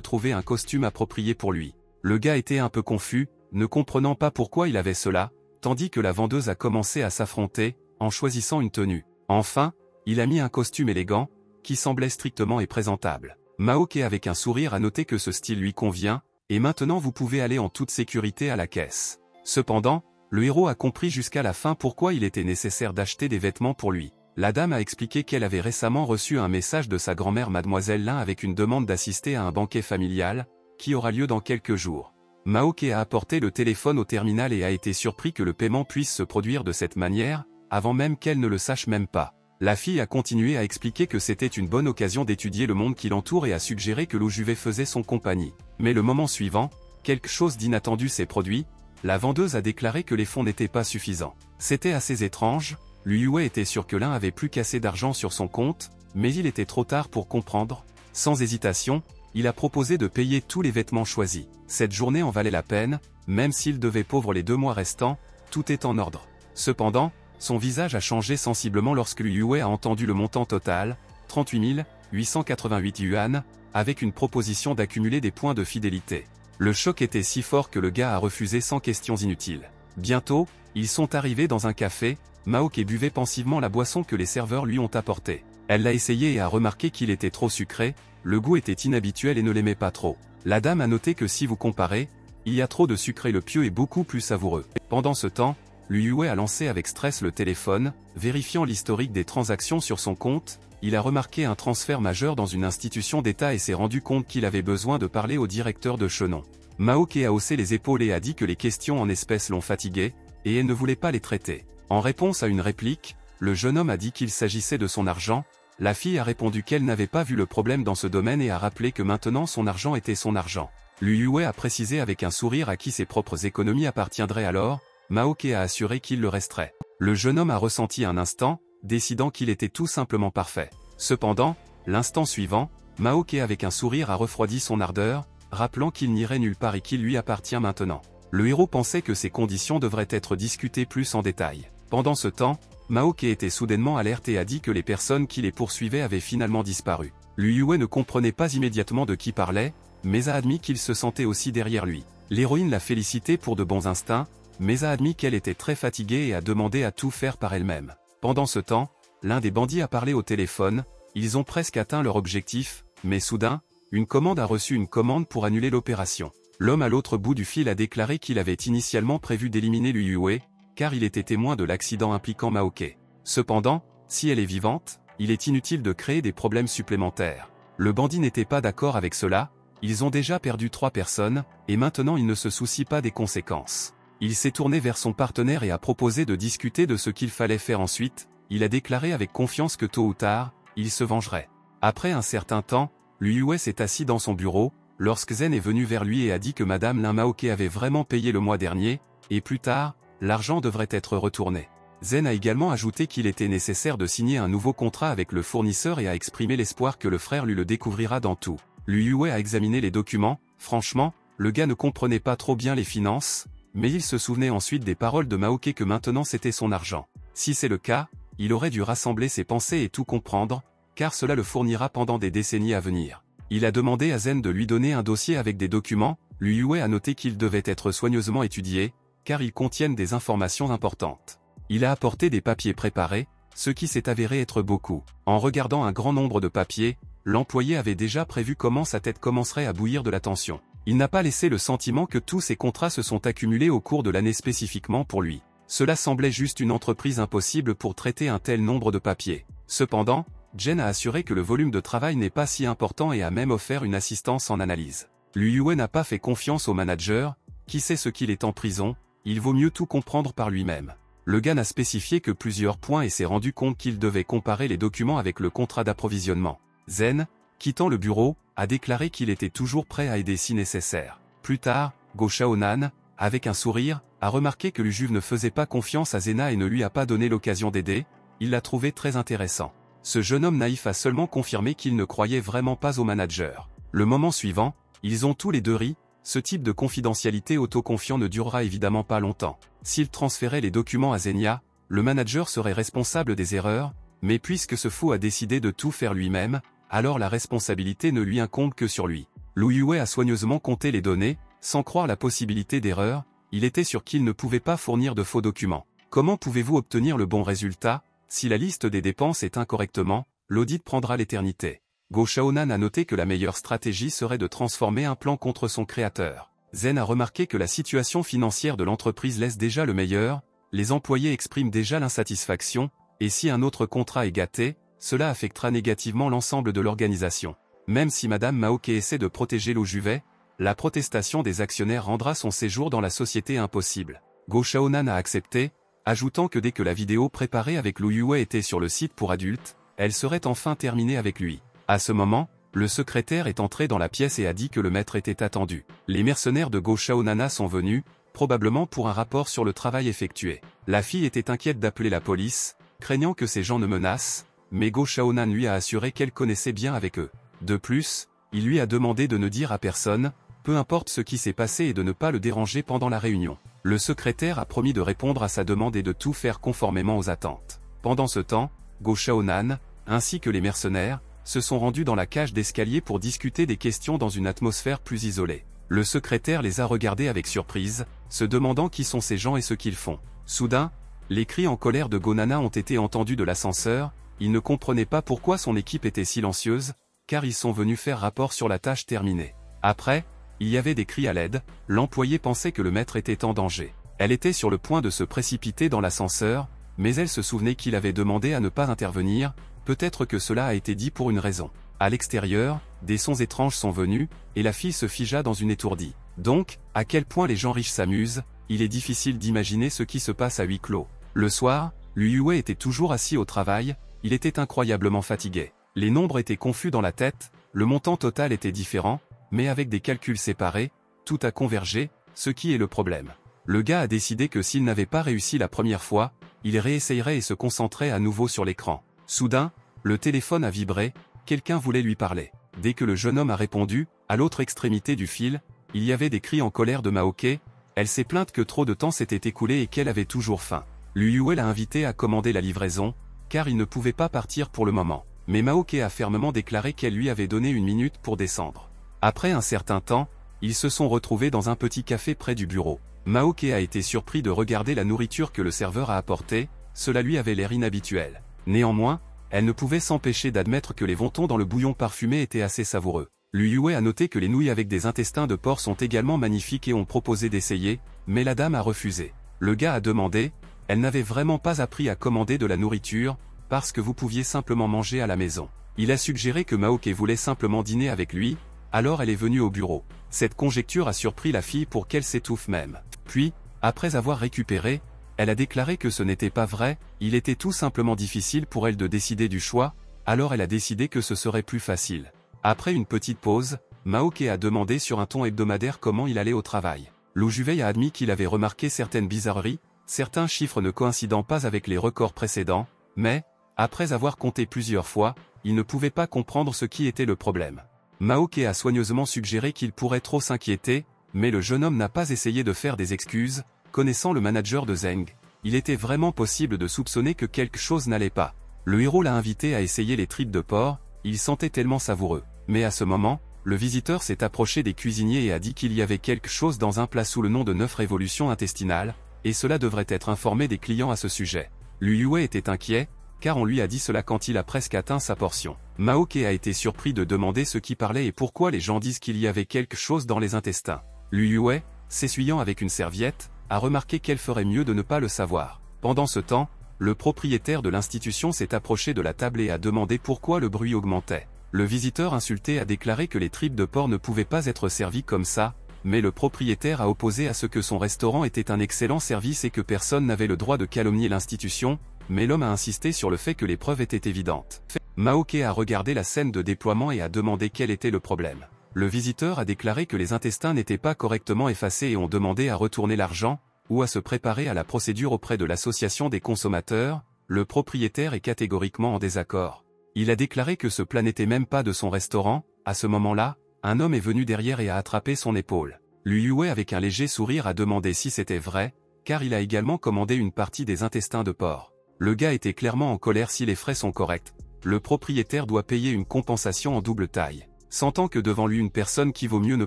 trouver un costume approprié pour lui. Le gars était un peu confus, ne comprenant pas pourquoi il avait cela, tandis que la vendeuse a commencé à s'affronter, en choisissant une tenue. Enfin, il a mis un costume élégant, qui semblait strictement et présentable. Maoke avec un sourire a noté que ce style lui convient, et maintenant vous pouvez aller en toute sécurité à la caisse. Cependant, le héros a compris jusqu'à la fin pourquoi il était nécessaire d'acheter des vêtements pour lui. La dame a expliqué qu'elle avait récemment reçu un message de sa grand-mère Mademoiselle Lin avec une demande d'assister à un banquet familial, qui aura lieu dans quelques jours. Maoke a apporté le téléphone au terminal et a été surpris que le paiement puisse se produire de cette manière, avant même qu'elle ne le sache même pas. La fille a continué à expliquer que c'était une bonne occasion d'étudier le monde qui l'entoure et a suggéré que Lu Juve faisait son compagnie. Mais le moment suivant, quelque chose d'inattendu s'est produit, la vendeuse a déclaré que les fonds n'étaient pas suffisants. C'était assez étrange, Lu Yue était sûr que l'un avait plus qu'assez d'argent sur son compte, mais il était trop tard pour comprendre. Sans hésitation, il a proposé de payer tous les vêtements choisis. Cette journée en valait la peine, même s'il devait pauvre les 2 mois restants, tout est en ordre. Cependant, son visage a changé sensiblement lorsque Lu Yue a entendu le montant total, 38 888 yuan, avec une proposition d'accumuler des points de fidélité. Le choc était si fort que le gars a refusé sans questions inutiles. Bientôt, ils sont arrivés dans un café, Maoke buvait pensivement la boisson que les serveurs lui ont apportée. Elle l'a essayé et a remarqué qu'il était trop sucré, le goût était inhabituel et ne l'aimait pas trop. La dame a noté que si vous comparez, il y a trop de sucré, le pieux est beaucoup plus savoureux. Pendant ce temps, Lu Yue a lancé avec stress le téléphone, vérifiant l'historique des transactions sur son compte, il a remarqué un transfert majeur dans une institution d'État et s'est rendu compte qu'il avait besoin de parler au directeur de Chenon. Maoke a haussé les épaules et a dit que les questions en espèces l'ont fatigué, et elle ne voulait pas les traiter. En réponse à une réplique, le jeune homme a dit qu'il s'agissait de son argent, la fille a répondu qu'elle n'avait pas vu le problème dans ce domaine et a rappelé que maintenant son argent était son argent. Lu Yue a précisé avec un sourire à qui ses propres économies appartiendraient alors, Maoke a assuré qu'il le resterait. Le jeune homme a ressenti un instant, décidant qu'il était tout simplement parfait. Cependant, l'instant suivant, Maoke avec un sourire a refroidi son ardeur, rappelant qu'il n'irait nulle part et qu'il lui appartient maintenant. Le héros pensait que ces conditions devraient être discutées plus en détail. Pendant ce temps, Maoke était soudainement alerte et a dit que les personnes qui les poursuivaient avaient finalement disparu. Lu Yue ne comprenait pas immédiatement de qui parlait, mais a admis qu'il se sentait aussi derrière lui. L'héroïne l'a félicité pour de bons instincts, mais a admis qu'elle était très fatiguée et a demandé à tout faire par elle-même. Pendant ce temps, l'un des bandits a parlé au téléphone, ils ont presque atteint leur objectif, mais soudain, une commande a reçu une commande pour annuler l'opération. L'homme à l'autre bout du fil a déclaré qu'il avait initialement prévu d'éliminer Lu Yue, car il était témoin de l'accident impliquant Maoke. Cependant, si elle est vivante, il est inutile de créer des problèmes supplémentaires. Le bandit n'était pas d'accord avec cela, ils ont déjà perdu 3 personnes, et maintenant il ne se soucie pas des conséquences. Il s'est tourné vers son partenaire et a proposé de discuter de ce qu'il fallait faire ensuite, il a déclaré avec confiance que tôt ou tard, il se vengerait. Après un certain temps, Lu Yue s'est assis dans son bureau, lorsque Zen est venu vers lui et a dit que Madame Lin Maoke avait vraiment payé le mois dernier, et plus tard, l'argent devrait être retourné. Zen a également ajouté qu'il était nécessaire de signer un nouveau contrat avec le fournisseur et a exprimé l'espoir que le frère lui le découvrira dans tout. Lu Yue a examiné les documents, franchement, le gars ne comprenait pas trop bien les finances, mais il se souvenait ensuite des paroles de Maoke que maintenant c'était son argent. Si c'est le cas, il aurait dû rassembler ses pensées et tout comprendre, car cela le fournira pendant des décennies à venir. Il a demandé à Zen de lui donner un dossier avec des documents, Lu Yue a noté qu'ils devaient être soigneusement étudiés, car ils contiennent des informations importantes. Il a apporté des papiers préparés, ce qui s'est avéré être beaucoup. En regardant un grand nombre de papiers, l'employé avait déjà prévu comment sa tête commencerait à bouillir de la tension. Il n'a pas laissé le sentiment que tous ces contrats se sont accumulés au cours de l'année spécifiquement pour lui. Cela semblait juste une entreprise impossible pour traiter un tel nombre de papiers. Cependant, Jen a assuré que le volume de travail n'est pas si important et a même offert une assistance en analyse. Lu Yue n'a pas fait confiance au manager, qui sait ce qu'il est en prison, il vaut mieux tout comprendre par lui-même. Le gars n'a spécifié que plusieurs points et s'est rendu compte qu'il devait comparer les documents avec le contrat d'approvisionnement. Zen, quittant le bureau, a déclaré qu'il était toujours prêt à aider si nécessaire. Plus tard, Go Shaonan, avec un sourire, a remarqué que Lu Juve ne faisait pas confiance à Zena et ne lui a pas donné l'occasion d'aider, il l'a trouvé très intéressant. Ce jeune homme naïf a seulement confirmé qu'il ne croyait vraiment pas au manager. Le moment suivant, ils ont tous les deux ri, ce type de confidentialité autoconfiant ne durera évidemment pas longtemps. S'il transférait les documents à Xenia, le manager serait responsable des erreurs, mais puisque ce fou a décidé de tout faire lui-même, alors la responsabilité ne lui incombe que sur lui. Lu Yue a soigneusement compté les données, sans croire la possibilité d'erreur, il était sûr qu'il ne pouvait pas fournir de faux documents. Comment pouvez-vous obtenir le bon résultat? Si la liste des dépenses est incorrectement, l'audit prendra l'éternité. Go Shaonan a noté que la meilleure stratégie serait de transformer un plan contre son créateur. Zen a remarqué que la situation financière de l'entreprise laisse déjà le meilleur, les employés expriment déjà l'insatisfaction, et si un autre contrat est gâté, cela affectera négativement l'ensemble de l'organisation. Même si Madame Maoke essaie de protéger Lu Juvet, la protestation des actionnaires rendra son séjour dans la société impossible. Go Shaonan a accepté, ajoutant que dès que la vidéo préparée avec Lu Yue était sur le site pour adultes, elle serait enfin terminée avec lui. À ce moment, le secrétaire est entré dans la pièce et a dit que le maître était attendu. Les mercenaires de Go Shaonana sont venus, probablement pour un rapport sur le travail effectué. La fille était inquiète d'appeler la police, craignant que ces gens ne menacent, mais Go Shaonan lui a assuré qu'elle connaissait bien avec eux. De plus, il lui a demandé de ne dire à personne, peu importe ce qui s'est passé et de ne pas le déranger pendant la réunion. Le secrétaire a promis de répondre à sa demande et de tout faire conformément aux attentes. Pendant ce temps, Go Shaonan, ainsi que les mercenaires, se sont rendus dans la cage d'escalier pour discuter des questions dans une atmosphère plus isolée. Le secrétaire les a regardés avec surprise, se demandant qui sont ces gens et ce qu'ils font. Soudain, les cris en colère de Gonana ont été entendus de l'ascenseur, il ne comprenait pas pourquoi son équipe était silencieuse, car ils sont venus faire rapport sur la tâche terminée. Après, il y avait des cris à l'aide, l'employé pensait que le maître était en danger. Elle était sur le point de se précipiter dans l'ascenseur, mais elle se souvenait qu'il avait demandé à ne pas intervenir, peut-être que cela a été dit pour une raison. À l'extérieur, des sons étranges sont venus, et la fille se figea dans une étourdie. Donc, à quel point les gens riches s'amusent, il est difficile d'imaginer ce qui se passe à huis clos. Le soir, Lu Yue était toujours assis au travail, il était incroyablement fatigué. Les nombres étaient confus dans la tête, le montant total était différent, mais avec des calculs séparés, tout a convergé, ce qui est le problème. Le gars a décidé que s'il n'avait pas réussi la première fois, il réessayerait et se concentrait à nouveau sur l'écran. Soudain, le téléphone a vibré, quelqu'un voulait lui parler. Dès que le jeune homme a répondu, à l'autre extrémité du fil, il y avait des cris en colère de Maoke, elle s'est plainte que trop de temps s'était écoulé et qu'elle avait toujours faim. Lu Yue l'a invité à commander la livraison, car il ne pouvait pas partir pour le moment. Mais Maoke a fermement déclaré qu'elle lui avait donné 1 minute pour descendre. Après un certain temps, ils se sont retrouvés dans un petit café près du bureau. Maoke a été surpris de regarder la nourriture que le serveur a apportée, cela lui avait l'air inhabituel. Néanmoins, elle ne pouvait s'empêcher d'admettre que les wontons dans le bouillon parfumé étaient assez savoureux. Lu Yue a noté que les nouilles avec des intestins de porc sont également magnifiques et ont proposé d'essayer, mais la dame a refusé. Le gars a demandé, elle n'avait vraiment pas appris à commander de la nourriture, parce que vous pouviez simplement manger à la maison. Il a suggéré que Maoke voulait simplement dîner avec lui, alors elle est venue au bureau. Cette conjecture a surpris la fille pour qu'elle s'étouffe même. Puis, après avoir récupéré, elle a déclaré que ce n'était pas vrai, il était tout simplement difficile pour elle de décider du choix, alors elle a décidé que ce serait plus facile. Après une petite pause, Maoke a demandé sur un ton hebdomadaire comment il allait au travail. Lu Juvet a admis qu'il avait remarqué certaines bizarreries, certains chiffres ne coïncidant pas avec les records précédents, mais, après avoir compté plusieurs fois, il ne pouvait pas comprendre ce qui était le problème. Maoke a soigneusement suggéré qu'il pourrait trop s'inquiéter, mais le jeune homme n'a pas essayé de faire des excuses, connaissant le manager de Zeng. Il était vraiment possible de soupçonner que quelque chose n'allait pas. Le héros l'a invité à essayer les tripes de porc, il sentait tellement savoureux. Mais à ce moment, le visiteur s'est approché des cuisiniers et a dit qu'il y avait quelque chose dans un plat sous le nom de 9 révolutions intestinales, et cela devrait être informé des clients à ce sujet. Lu Yue était inquiet, car on lui a dit cela quand il a presque atteint sa portion. Maoke a été surpris de demander ce qui parlait et pourquoi les gens disent qu'il y avait quelque chose dans les intestins. Lu Yue, s'essuyant avec une serviette, a remarqué qu'elle ferait mieux de ne pas le savoir. Pendant ce temps, le propriétaire de l'institution s'est approché de la table et a demandé pourquoi le bruit augmentait. Le visiteur insulté a déclaré que les tripes de porc ne pouvaient pas être servies comme ça, mais le propriétaire a opposé à ce que son restaurant était un excellent service et que personne n'avait le droit de calomnier l'institution, mais l'homme a insisté sur le fait que les preuves étaient évidentes. Maoke a regardé la scène de déploiement et a demandé quel était le problème. Le visiteur a déclaré que les intestins n'étaient pas correctement effacés et ont demandé à retourner l'argent, ou à se préparer à la procédure auprès de l'association des consommateurs. le propriétaire est catégoriquement en désaccord. Il a déclaré que ce plat n'était même pas de son restaurant. À ce moment-là, un homme est venu derrière et a attrapé son épaule. Liu Yue avec un léger sourire a demandé si c'était vrai, car il a également commandé une partie des intestins de porc. Le gars était clairement en colère. Si les frais sont corrects, le propriétaire doit payer une compensation en double taille. Sentant que devant lui une personne qui vaut mieux ne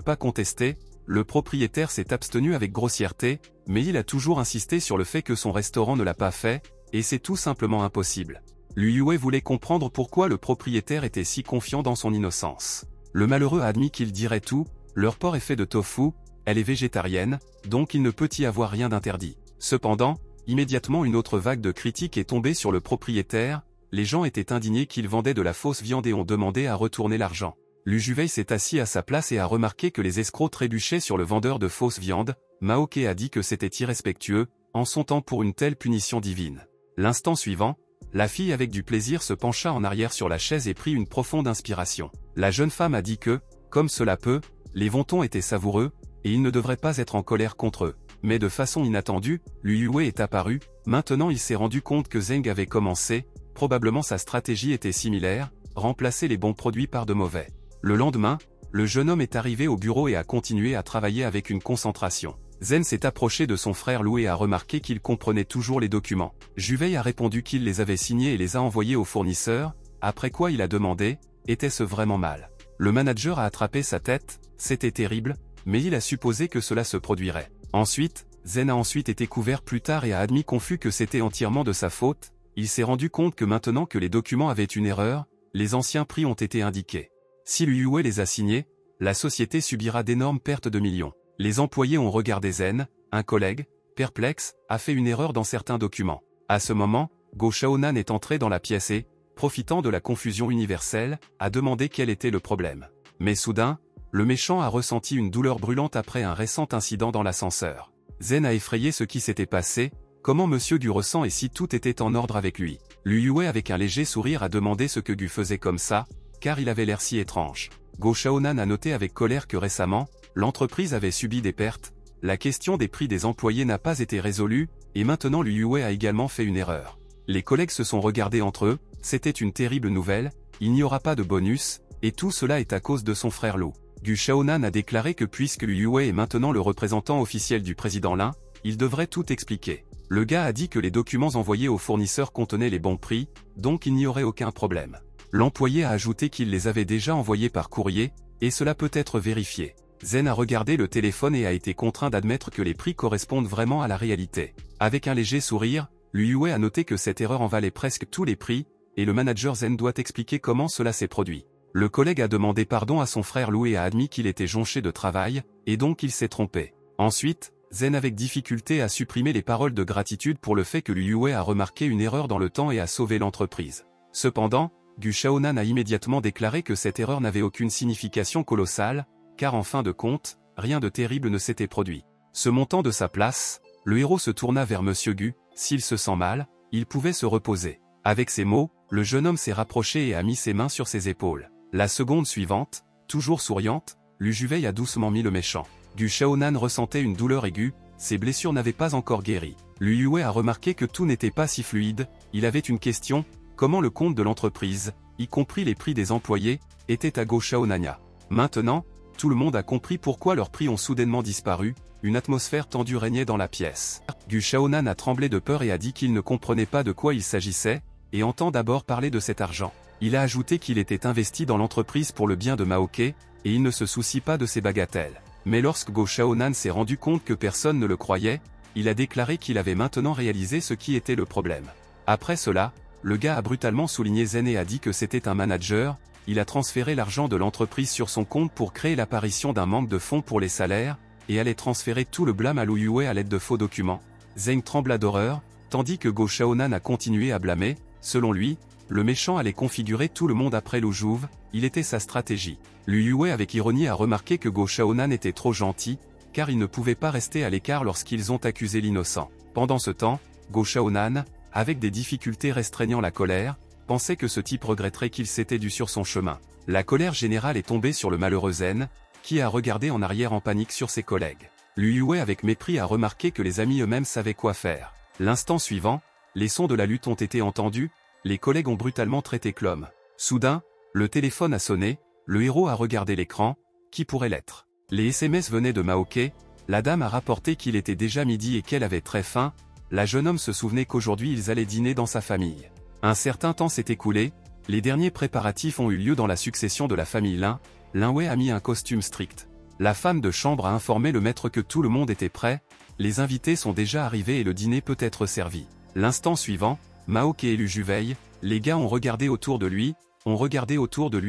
pas contester, le propriétaire s'est abstenu avec grossièreté, mais il a toujours insisté sur le fait que son restaurant ne l'a pas fait, et c'est tout simplement impossible. Liu Yue voulait comprendre pourquoi le propriétaire était si confiant dans son innocence. Le malheureux a admis qu'il dirait tout, leur porc est fait de tofu, elle est végétarienne, donc il ne peut y avoir rien d'interdit. Cependant, immédiatement une autre vague de critiques est tombée sur le propriétaire, les gens étaient indignés qu'il vendait de la fausse viande et ont demandé à retourner l'argent. Liu Juvei s'est assis à sa place et a remarqué que les escrocs trébuchaient sur le vendeur de fausse viande. Mao Ke a dit que c'était irrespectueux, en son temps pour une telle punition divine. L'instant suivant, la fille avec du plaisir se pencha en arrière sur la chaise et prit une profonde inspiration. La jeune femme a dit que, comme cela peut, les wontons étaient savoureux, et ils ne devraient pas être en colère contre eux. Mais de façon inattendue, Liu Yue est apparu. Maintenant il s'est rendu compte que Zeng avait commencé, probablement sa stratégie était similaire, remplacer les bons produits par de mauvais. Le lendemain, le jeune homme est arrivé au bureau et a continué à travailler avec une concentration. Zen s'est approché de son frère Lou et a remarqué qu'il comprenait toujours les documents. Juvei a répondu qu'il les avait signés et les a envoyés au fournisseur, après quoi il a demandé, était-ce vraiment mal? Le manager a attrapé sa tête, c'était terrible, mais il a supposé que cela se produirait. Ensuite, Zen a ensuite été couvert plus tard et a admis confus que c'était entièrement de sa faute. Il s'est rendu compte que maintenant que les documents avaient une erreur, les anciens prix ont été indiqués. Si Liu Yue les a signés, la société subira d'énormes pertes de millions. Les employés ont regardé Zen, un collègue, perplexe, a fait une erreur dans certains documents. À ce moment, Go Shaonan est entré dans la pièce et, profitant de la confusion universelle, a demandé quel était le problème. Mais soudain, le méchant a ressenti une douleur brûlante après un récent incident dans l'ascenseur. Zen a effrayé ce qui s'était passé, comment Monsieur Gu ressent et si tout était en ordre avec lui. Liu Yue avec un léger sourire a demandé ce que Gu faisait comme ça, car il avait l'air si étrange. Go Shaonan a noté avec colère que récemment, l'entreprise avait subi des pertes, la question des prix des employés n'a pas été résolue, et maintenant Liu Yue a également fait une erreur. Les collègues se sont regardés entre eux, c'était une terrible nouvelle, il n'y aura pas de bonus, et tout cela est à cause de son frère Lou. Gu Shaonan a déclaré que puisque Liu Yue est maintenant le représentant officiel du président Lin, il devrait tout expliquer. Le gars a dit que les documents envoyés aux fournisseurs contenaient les bons prix, donc il n'y aurait aucun problème. L'employé a ajouté qu'il les avait déjà envoyés par courrier, et cela peut être vérifié. Zen a regardé le téléphone et a été contraint d'admettre que les prix correspondent vraiment à la réalité. Avec un léger sourire, Liu Yue a noté que cette erreur en valait presque tous les prix, et le manager Zen doit expliquer comment cela s'est produit. Le collègue a demandé pardon à son frère Lou et a admis qu'il était jonché de travail, et donc il s'est trompé. Ensuite, Zen avec difficulté a supprimé les paroles de gratitude pour le fait que Liu Yue a remarqué une erreur dans le temps et a sauvé l'entreprise. Cependant, Gu Shaonan a immédiatement déclaré que cette erreur n'avait aucune signification colossale, car en fin de compte, rien de terrible ne s'était produit. Se montant de sa place, le héros se tourna vers Monsieur Gu, s'il se sent mal, il pouvait se reposer. Avec ces mots, le jeune homme s'est rapproché et a mis ses mains sur ses épaules. La seconde suivante, toujours souriante, Liu Juvei a doucement mis le méchant. Gu Shaonan ressentait une douleur aiguë, ses blessures n'avaient pas encore guéri. Liu Yue a remarqué que tout n'était pas si fluide, il avait une question, comment le compte de l'entreprise, y compris les prix des employés, était à Go Shaonania. Maintenant, tout le monde a compris pourquoi leurs prix ont soudainement disparu, une atmosphère tendue régnait dans la pièce. Gu Shaonan a tremblé de peur et a dit qu'il ne comprenait pas de quoi il s'agissait, et entend d'abord parler de cet argent. Il a ajouté qu'il était investi dans l'entreprise pour le bien de Mao Ke, et il ne se soucie pas de ces bagatelles. Mais lorsque Go Shaonan s'est rendu compte que personne ne le croyait, il a déclaré qu'il avait maintenant réalisé ce qui était le problème. Après cela, le gars a brutalement souligné Zen et a dit que c'était un manager, il a transféré l'argent de l'entreprise sur son compte pour créer l'apparition d'un manque de fonds pour les salaires, et allait transférer tout le blâme à Liu Yue à l'aide de faux documents. Zeng trembla d'horreur, tandis que Go Shaonan a continué à blâmer, selon lui, le méchant allait configurer tout le monde après Liu Juve, il était sa stratégie. Liu Yue avec ironie a remarqué que Go Shaonan était trop gentil, car il ne pouvait pas rester à l'écart lorsqu'ils ont accusé l'innocent. Pendant ce temps, Go Shaonan, avec des difficultés restreignant la colère, pensait que ce type regretterait qu'il s'était dû sur son chemin. La colère générale est tombée sur le malheureux Zen, qui a regardé en arrière en panique sur ses collègues. Liu Yue avec mépris a remarqué que les amis eux-mêmes savaient quoi faire. L'instant suivant, les sons de la lutte ont été entendus, les collègues ont brutalement traité Klom. Soudain, le téléphone a sonné, le héros a regardé l'écran, qui pourrait l'être? Les SMS venaient de Maoke, la dame a rapporté qu'il était déjà midi et qu'elle avait très faim, la jeune homme se souvenait qu'aujourd'hui ils allaient dîner dans sa famille. Un certain temps s'est écoulé, les derniers préparatifs ont eu lieu dans la succession de la famille Lin, Linwei a mis un costume strict. La femme de chambre a informé le maître que tout le monde était prêt, les invités sont déjà arrivés et le dîner peut être servi. L'instant suivant, Maoke et Lu Juwei, les gars ont regardé autour de lui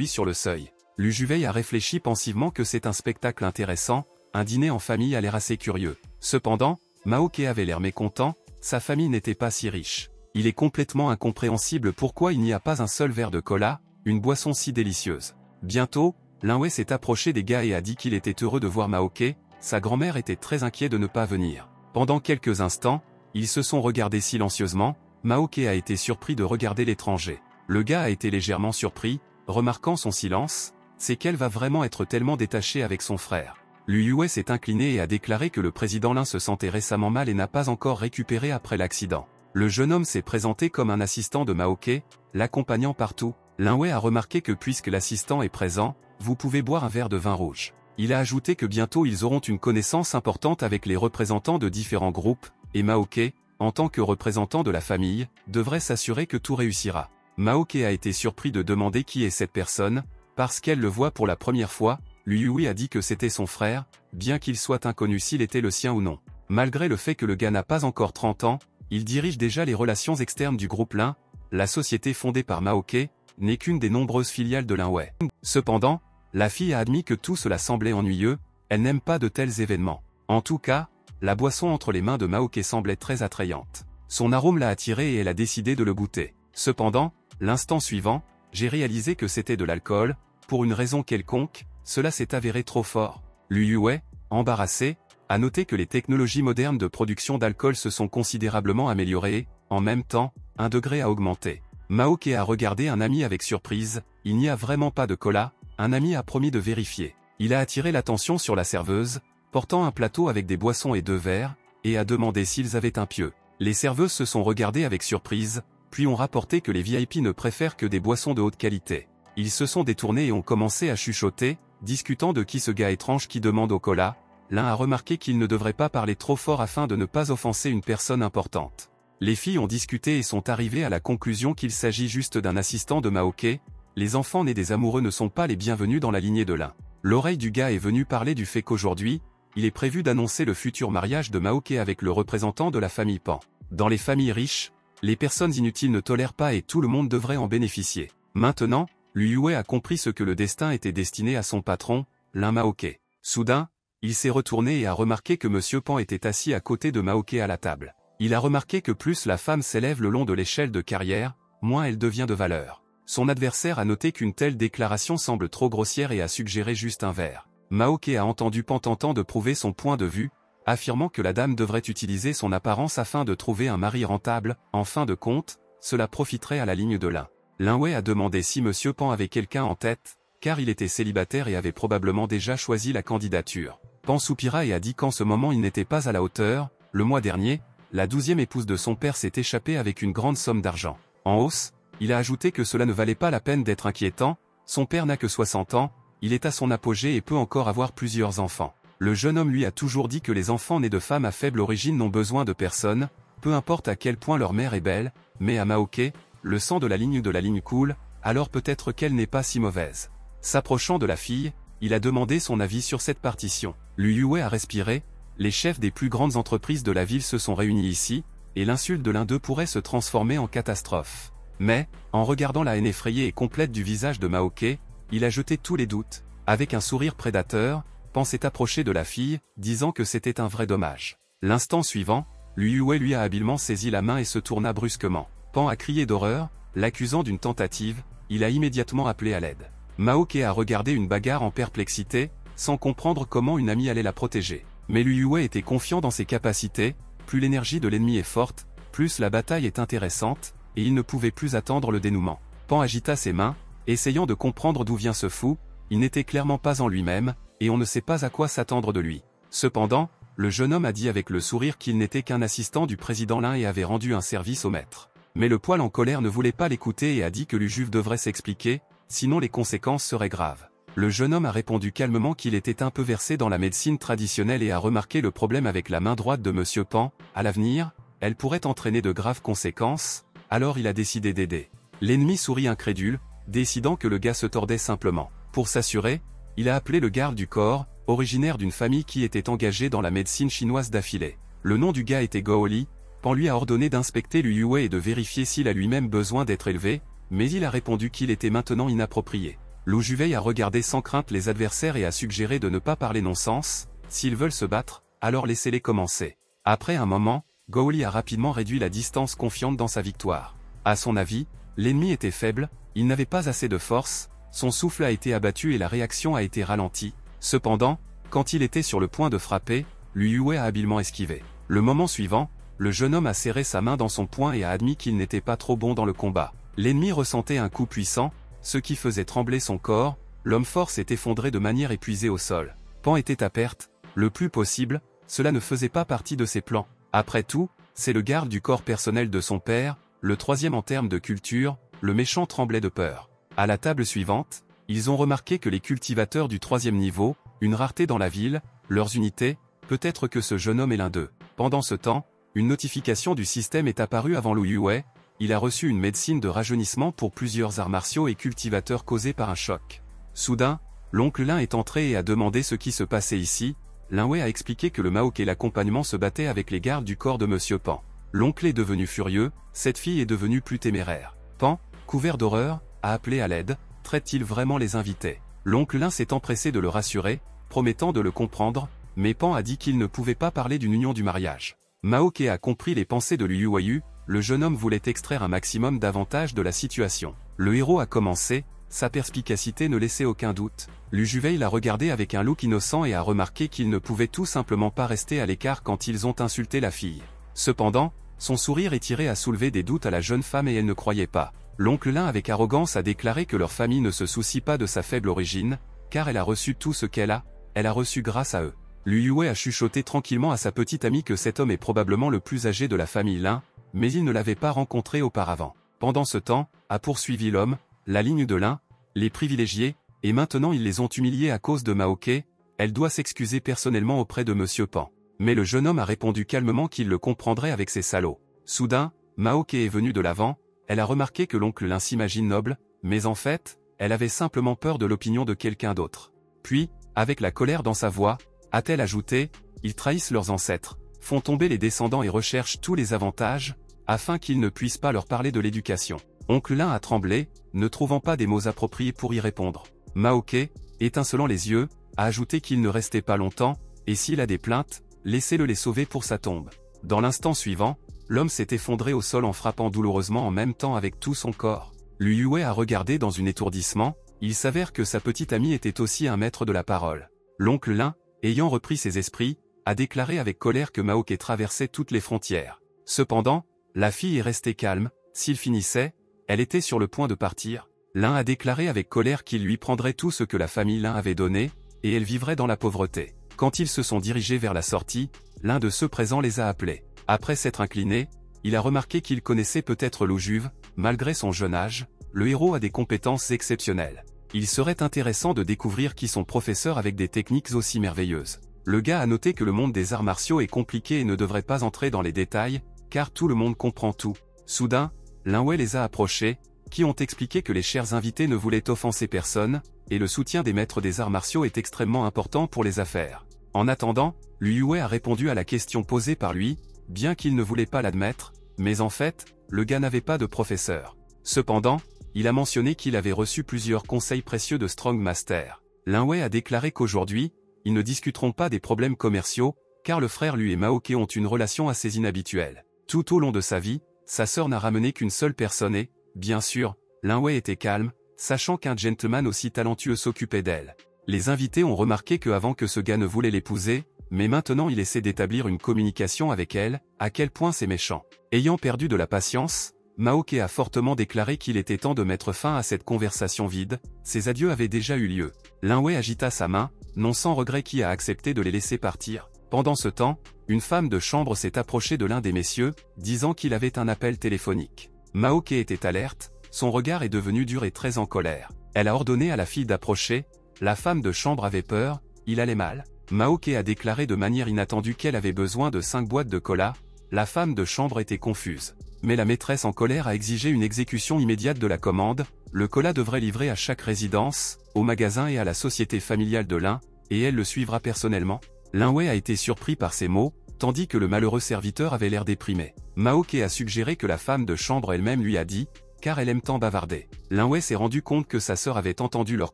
sur le seuil. Lu Juwei a réfléchi pensivement que c'est un spectacle intéressant, un dîner en famille a l'air assez curieux. Cependant, Maoke avait l'air mécontent, sa famille n'était pas si riche. Il est complètement incompréhensible pourquoi il n'y a pas un seul verre de cola, une boisson si délicieuse. Bientôt, Linwei s'est approché des gars et a dit qu'il était heureux de voir Maoke, sa grand-mère était très inquiète de ne pas venir. Pendant quelques instants, ils se sont regardés silencieusement, Maoke a été surpris de regarder l'étranger. Le gars a été légèrement surpris, remarquant son silence, c'est qu'elle va vraiment être tellement détachée avec son frère. Lu Yue s'est incliné et a déclaré que le président Lin se sentait récemment mal et n'a pas encore récupéré après l'accident. Le jeune homme s'est présenté comme un assistant de Maoke, l'accompagnant partout. Linwei a remarqué que puisque l'assistant est présent, vous pouvez boire un verre de vin rouge. Il a ajouté que bientôt ils auront une connaissance importante avec les représentants de différents groupes, et Maoke, en tant que représentant de la famille, devrait s'assurer que tout réussira. Maoke a été surpris de demander qui est cette personne, parce qu'elle le voit pour la première fois. Lu Yui a dit que c'était son frère, bien qu'il soit inconnu s'il était le sien ou non. Malgré le fait que le gars n'a pas encore 30 ans, il dirige déjà les relations externes du groupe Lin, la société fondée par Maoke, n'est qu'une des nombreuses filiales de Linwei. Cependant, la fille a admis que tout cela semblait ennuyeux, elle n'aime pas de tels événements. En tout cas, la boisson entre les mains de Maoke semblait très attrayante. Son arôme l'a attirée et elle a décidé de le goûter. Cependant, l'instant suivant, j'ai réalisé que c'était de l'alcool, pour une raison quelconque, cela s'est avéré trop fort. Lu Yue, embarrassé, a noté que les technologies modernes de production d'alcool se sont considérablement améliorées et, en même temps, un degré a augmenté. Maoke a regardé un ami avec surprise, il n'y a vraiment pas de cola, un ami a promis de vérifier. Il a attiré l'attention sur la serveuse, portant un plateau avec des boissons et 2 verres, et a demandé s'ils avaient un pieu. Les serveuses se sont regardées avec surprise, puis ont rapporté que les VIP ne préfèrent que des boissons de haute qualité. Ils se sont détournés et ont commencé à chuchoter, discutant de qui ce gars étrange qui demande au cola. L'un a remarqué qu'il ne devrait pas parler trop fort afin de ne pas offenser une personne importante. Les filles ont discuté et sont arrivées à la conclusion qu'il s'agit juste d'un assistant de Maoke. Les enfants nés des amoureux ne sont pas les bienvenus dans la lignée de Lin. L'oreille du gars est venue parler du fait qu'aujourd'hui, il est prévu d'annoncer le futur mariage de Maoke avec le représentant de la famille Pan. Dans les familles riches, les personnes inutiles ne tolèrent pas et tout le monde devrait en bénéficier. Maintenant, Lu Yue a compris ce que le destin était destiné à son patron, Lin Maoke. Soudain, il s'est retourné et a remarqué que Monsieur Pan était assis à côté de Maoke à la table. Il a remarqué que plus la femme s'élève le long de l'échelle de carrière, moins elle devient de valeur. Son adversaire a noté qu'une telle déclaration semble trop grossière et a suggéré juste un verre. Maoke a entendu Pan tentant de prouver son point de vue, affirmant que la dame devrait utiliser son apparence afin de trouver un mari rentable. En fin de compte, cela profiterait à la ligne de Lin. Linwei a demandé si Monsieur Pan avait quelqu'un en tête, car il était célibataire et avait probablement déjà choisi la candidature. Pan soupira et a dit qu'en ce moment il n'était pas à la hauteur. Le mois dernier, la 12e épouse de son père s'est échappée avec une grande somme d'argent. En hausse, il a ajouté que cela ne valait pas la peine d'être inquiétant, son père n'a que 60 ans, il est à son apogée et peut encore avoir plusieurs enfants. Le jeune homme lui a toujours dit que les enfants nés de femmes à faible origine n'ont besoin de personne, peu importe à quel point leur mère est belle, mais à Maoke, le sang de la ligne coule, alors peut-être qu'elle n'est pas si mauvaise. S'approchant de la fille, il a demandé son avis sur cette partition. Lu Yue a respiré, les chefs des plus grandes entreprises de la ville se sont réunis ici, et l'insulte de l'un d'eux pourrait se transformer en catastrophe. Mais, en regardant la haine effrayée et complète du visage de Maoke, il a jeté tous les doutes. Avec un sourire prédateur, Pan s'est approché de la fille, disant que c'était un vrai dommage. L'instant suivant, Lu Yue lui a habilement saisi la main et se tourna brusquement. Pan a crié d'horreur, l'accusant d'une tentative, il a immédiatement appelé à l'aide. Maoke a regardé une bagarre en perplexité, sans comprendre comment une amie allait la protéger. Mais Lu Yue était confiant dans ses capacités, plus l'énergie de l'ennemi est forte, plus la bataille est intéressante, et il ne pouvait plus attendre le dénouement. Pan agita ses mains, essayant de comprendre d'où vient ce fou, il n'était clairement pas en lui-même, et on ne sait pas à quoi s'attendre de lui. Cependant, le jeune homme a dit avec le sourire qu'il n'était qu'un assistant du président Lin et avait rendu un service au maître. Mais le poil en colère ne voulait pas l'écouter et a dit que Lujuve devrait s'expliquer, sinon les conséquences seraient graves. Le jeune homme a répondu calmement qu'il était un peu versé dans la médecine traditionnelle et a remarqué le problème avec la main droite de Monsieur Pan. À l'avenir, elle pourrait entraîner de graves conséquences, alors il a décidé d'aider. L'ennemi sourit incrédule, décidant que le gars se tordait simplement. Pour s'assurer, il a appelé le garde du corps, originaire d'une famille qui était engagée dans la médecine chinoise d'affilée. Le nom du gars était Gao Li. Pan lui a ordonné d'inspecter Lu Yue et de vérifier s'il a lui-même besoin d'être élevé, mais il a répondu qu'il était maintenant inapproprié. Lu Juvei a regardé sans crainte les adversaires et a suggéré de ne pas parler non-sens. S'ils veulent se battre, alors laissez-les commencer. Après un moment, Gao Li a rapidement réduit la distance, confiante dans sa victoire. À son avis, l'ennemi était faible, il n'avait pas assez de force, son souffle a été abattu et la réaction a été ralentie. Cependant, quand il était sur le point de frapper, Lu Yue a habilement esquivé. Le moment suivant, le jeune homme a serré sa main dans son poing et a admis qu'il n'était pas trop bon dans le combat. L'ennemi ressentait un coup puissant, ce qui faisait trembler son corps. L'homme fort s'est effondré de manière épuisée au sol. Pan était à perte, le plus possible, cela ne faisait pas partie de ses plans. Après tout, c'est le garde du corps personnel de son père, le troisième en termes de culture. Le méchant tremblait de peur. À la table suivante, ils ont remarqué que les cultivateurs du troisième niveau, une rareté dans la ville, leurs unités, peut-être que ce jeune homme est l'un d'eux. Pendant ce temps, une notification du système est apparue avant Lu Yue. Il a reçu une médecine de rajeunissement pour plusieurs arts martiaux et cultivateurs causés par un choc. Soudain, l'oncle Lin est entré et a demandé ce qui se passait ici. Lin Wei a expliqué que le Maok et l'accompagnement se battaient avec les gardes du corps de Monsieur Pan. L'oncle est devenu furieux, cette fille est devenue plus téméraire. Pan, couvert d'horreur, a appelé à l'aide. Traite-t-il vraiment les invités? L'oncle Lin s'est empressé de le rassurer, promettant de le comprendre, mais Pan a dit qu'il ne pouvait pas parler d'une union du mariage. Maok a compris les pensées de Lu Yue. Le jeune homme voulait extraire un maximum d'avantages de la situation. Le héros a commencé, sa perspicacité ne laissait aucun doute. Lu Juvei l'a regardé avec un look innocent et a remarqué qu'il ne pouvait tout simplement pas rester à l'écart quand ils ont insulté la fille. Cependant, son sourire étiré a soulevé des doutes à la jeune femme et elle ne croyait pas. L'oncle Lin avec arrogance a déclaré que leur famille ne se soucie pas de sa faible origine, car elle a reçu tout ce qu'elle a reçu grâce à eux. Lu Yue a chuchoté tranquillement à sa petite amie que cet homme est probablement le plus âgé de la famille Lin, mais il ne l'avait pas rencontré auparavant. Pendant ce temps, a poursuivi l'homme, la ligne de Lin, les privilégiés, et maintenant ils les ont humiliés à cause de Maok. Elle doit s'excuser personnellement auprès de Monsieur Pan. Mais le jeune homme a répondu calmement qu'il le comprendrait avec ses salauds. Soudain, Maok est venue de l'avant, elle a remarqué que l'oncle Lin s'imagine noble, mais en fait, elle avait simplement peur de l'opinion de quelqu'un d'autre. Puis, avec la colère dans sa voix, a-t-elle ajouté, ils trahissent leurs ancêtres, font tomber les descendants et recherchent tous les avantages, afin qu'ils ne puissent pas leur parler de l'éducation. Oncle Lin a tremblé, ne trouvant pas des mots appropriés pour y répondre. Maok, étincelant les yeux, a ajouté qu'il ne restait pas longtemps, et s'il a des plaintes, laissez-le les sauver pour sa tombe. Dans l'instant suivant, l'homme s'est effondré au sol en frappant douloureusement en même temps avec tout son corps. Lu Yue a regardé dans un étourdissement, il s'avère que sa petite amie était aussi un maître de la parole. L'oncle Lin, ayant repris ses esprits, a déclaré avec colère que Maok traversait toutes les frontières. Cependant, la fille est restée calme, s'il finissait, elle était sur le point de partir. Lin a déclaré avec colère qu'il lui prendrait tout ce que la famille Lin avait donné, et elle vivrait dans la pauvreté. Quand ils se sont dirigés vers la sortie, l'un de ceux présents les a appelés. Après s'être incliné, il a remarqué qu'il connaissait peut-être Lu Juve. Malgré son jeune âge, le héros a des compétences exceptionnelles. Il serait intéressant de découvrir qui sont professeurs avec des techniques aussi merveilleuses. Le gars a noté que le monde des arts martiaux est compliqué et ne devrait pas entrer dans les détails, car tout le monde comprend tout. Soudain, Lin Wei les a approchés, qui ont expliqué que les chers invités ne voulaient offenser personne, et le soutien des maîtres des arts martiaux est extrêmement important pour les affaires. En attendant, Lu Yue a répondu à la question posée par lui, bien qu'il ne voulait pas l'admettre, mais en fait, le gars n'avait pas de professeur. Cependant, il a mentionné qu'il avait reçu plusieurs conseils précieux de Strong Master. Lin Wei a déclaré qu'aujourd'hui, ils ne discuteront pas des problèmes commerciaux, car le frère Lu et Maok ont une relation assez inhabituelle. Tout au long de sa vie, sa sœur n'a ramené qu'une seule personne et, bien sûr, Lin Wei était calme, sachant qu'un gentleman aussi talentueux s'occupait d'elle. Les invités ont remarqué qu'avant que ce gars ne voulait l'épouser, mais maintenant il essaie d'établir une communication avec elle, à quel point c'est méchant. Ayant perdu de la patience, Maok a fortement déclaré qu'il était temps de mettre fin à cette conversation vide, ses adieux avaient déjà eu lieu. Lin Wei agita sa main, non sans regret qui a accepté de les laisser partir. Pendant ce temps, une femme de chambre s'est approchée de l'un des messieurs, disant qu'il avait un appel téléphonique. Maoke était alerte, son regard est devenu dur et très en colère. Elle a ordonné à la fille d'approcher, la femme de chambre avait peur, il allait mal. Maoke a déclaré de manière inattendue qu'elle avait besoin de 5 boîtes de cola, la femme de chambre était confuse. Mais la maîtresse en colère a exigé une exécution immédiate de la commande, le cola devrait livrer à chaque résidence, au magasin et à la société familiale de l'un, et elle le suivra personnellement. Linwei a été surpris par ces mots, tandis que le malheureux serviteur avait l'air déprimé. Maoke a suggéré que la femme de chambre elle-même lui a dit, car elle aime tant bavarder. Linwei s'est rendu compte que sa sœur avait entendu leur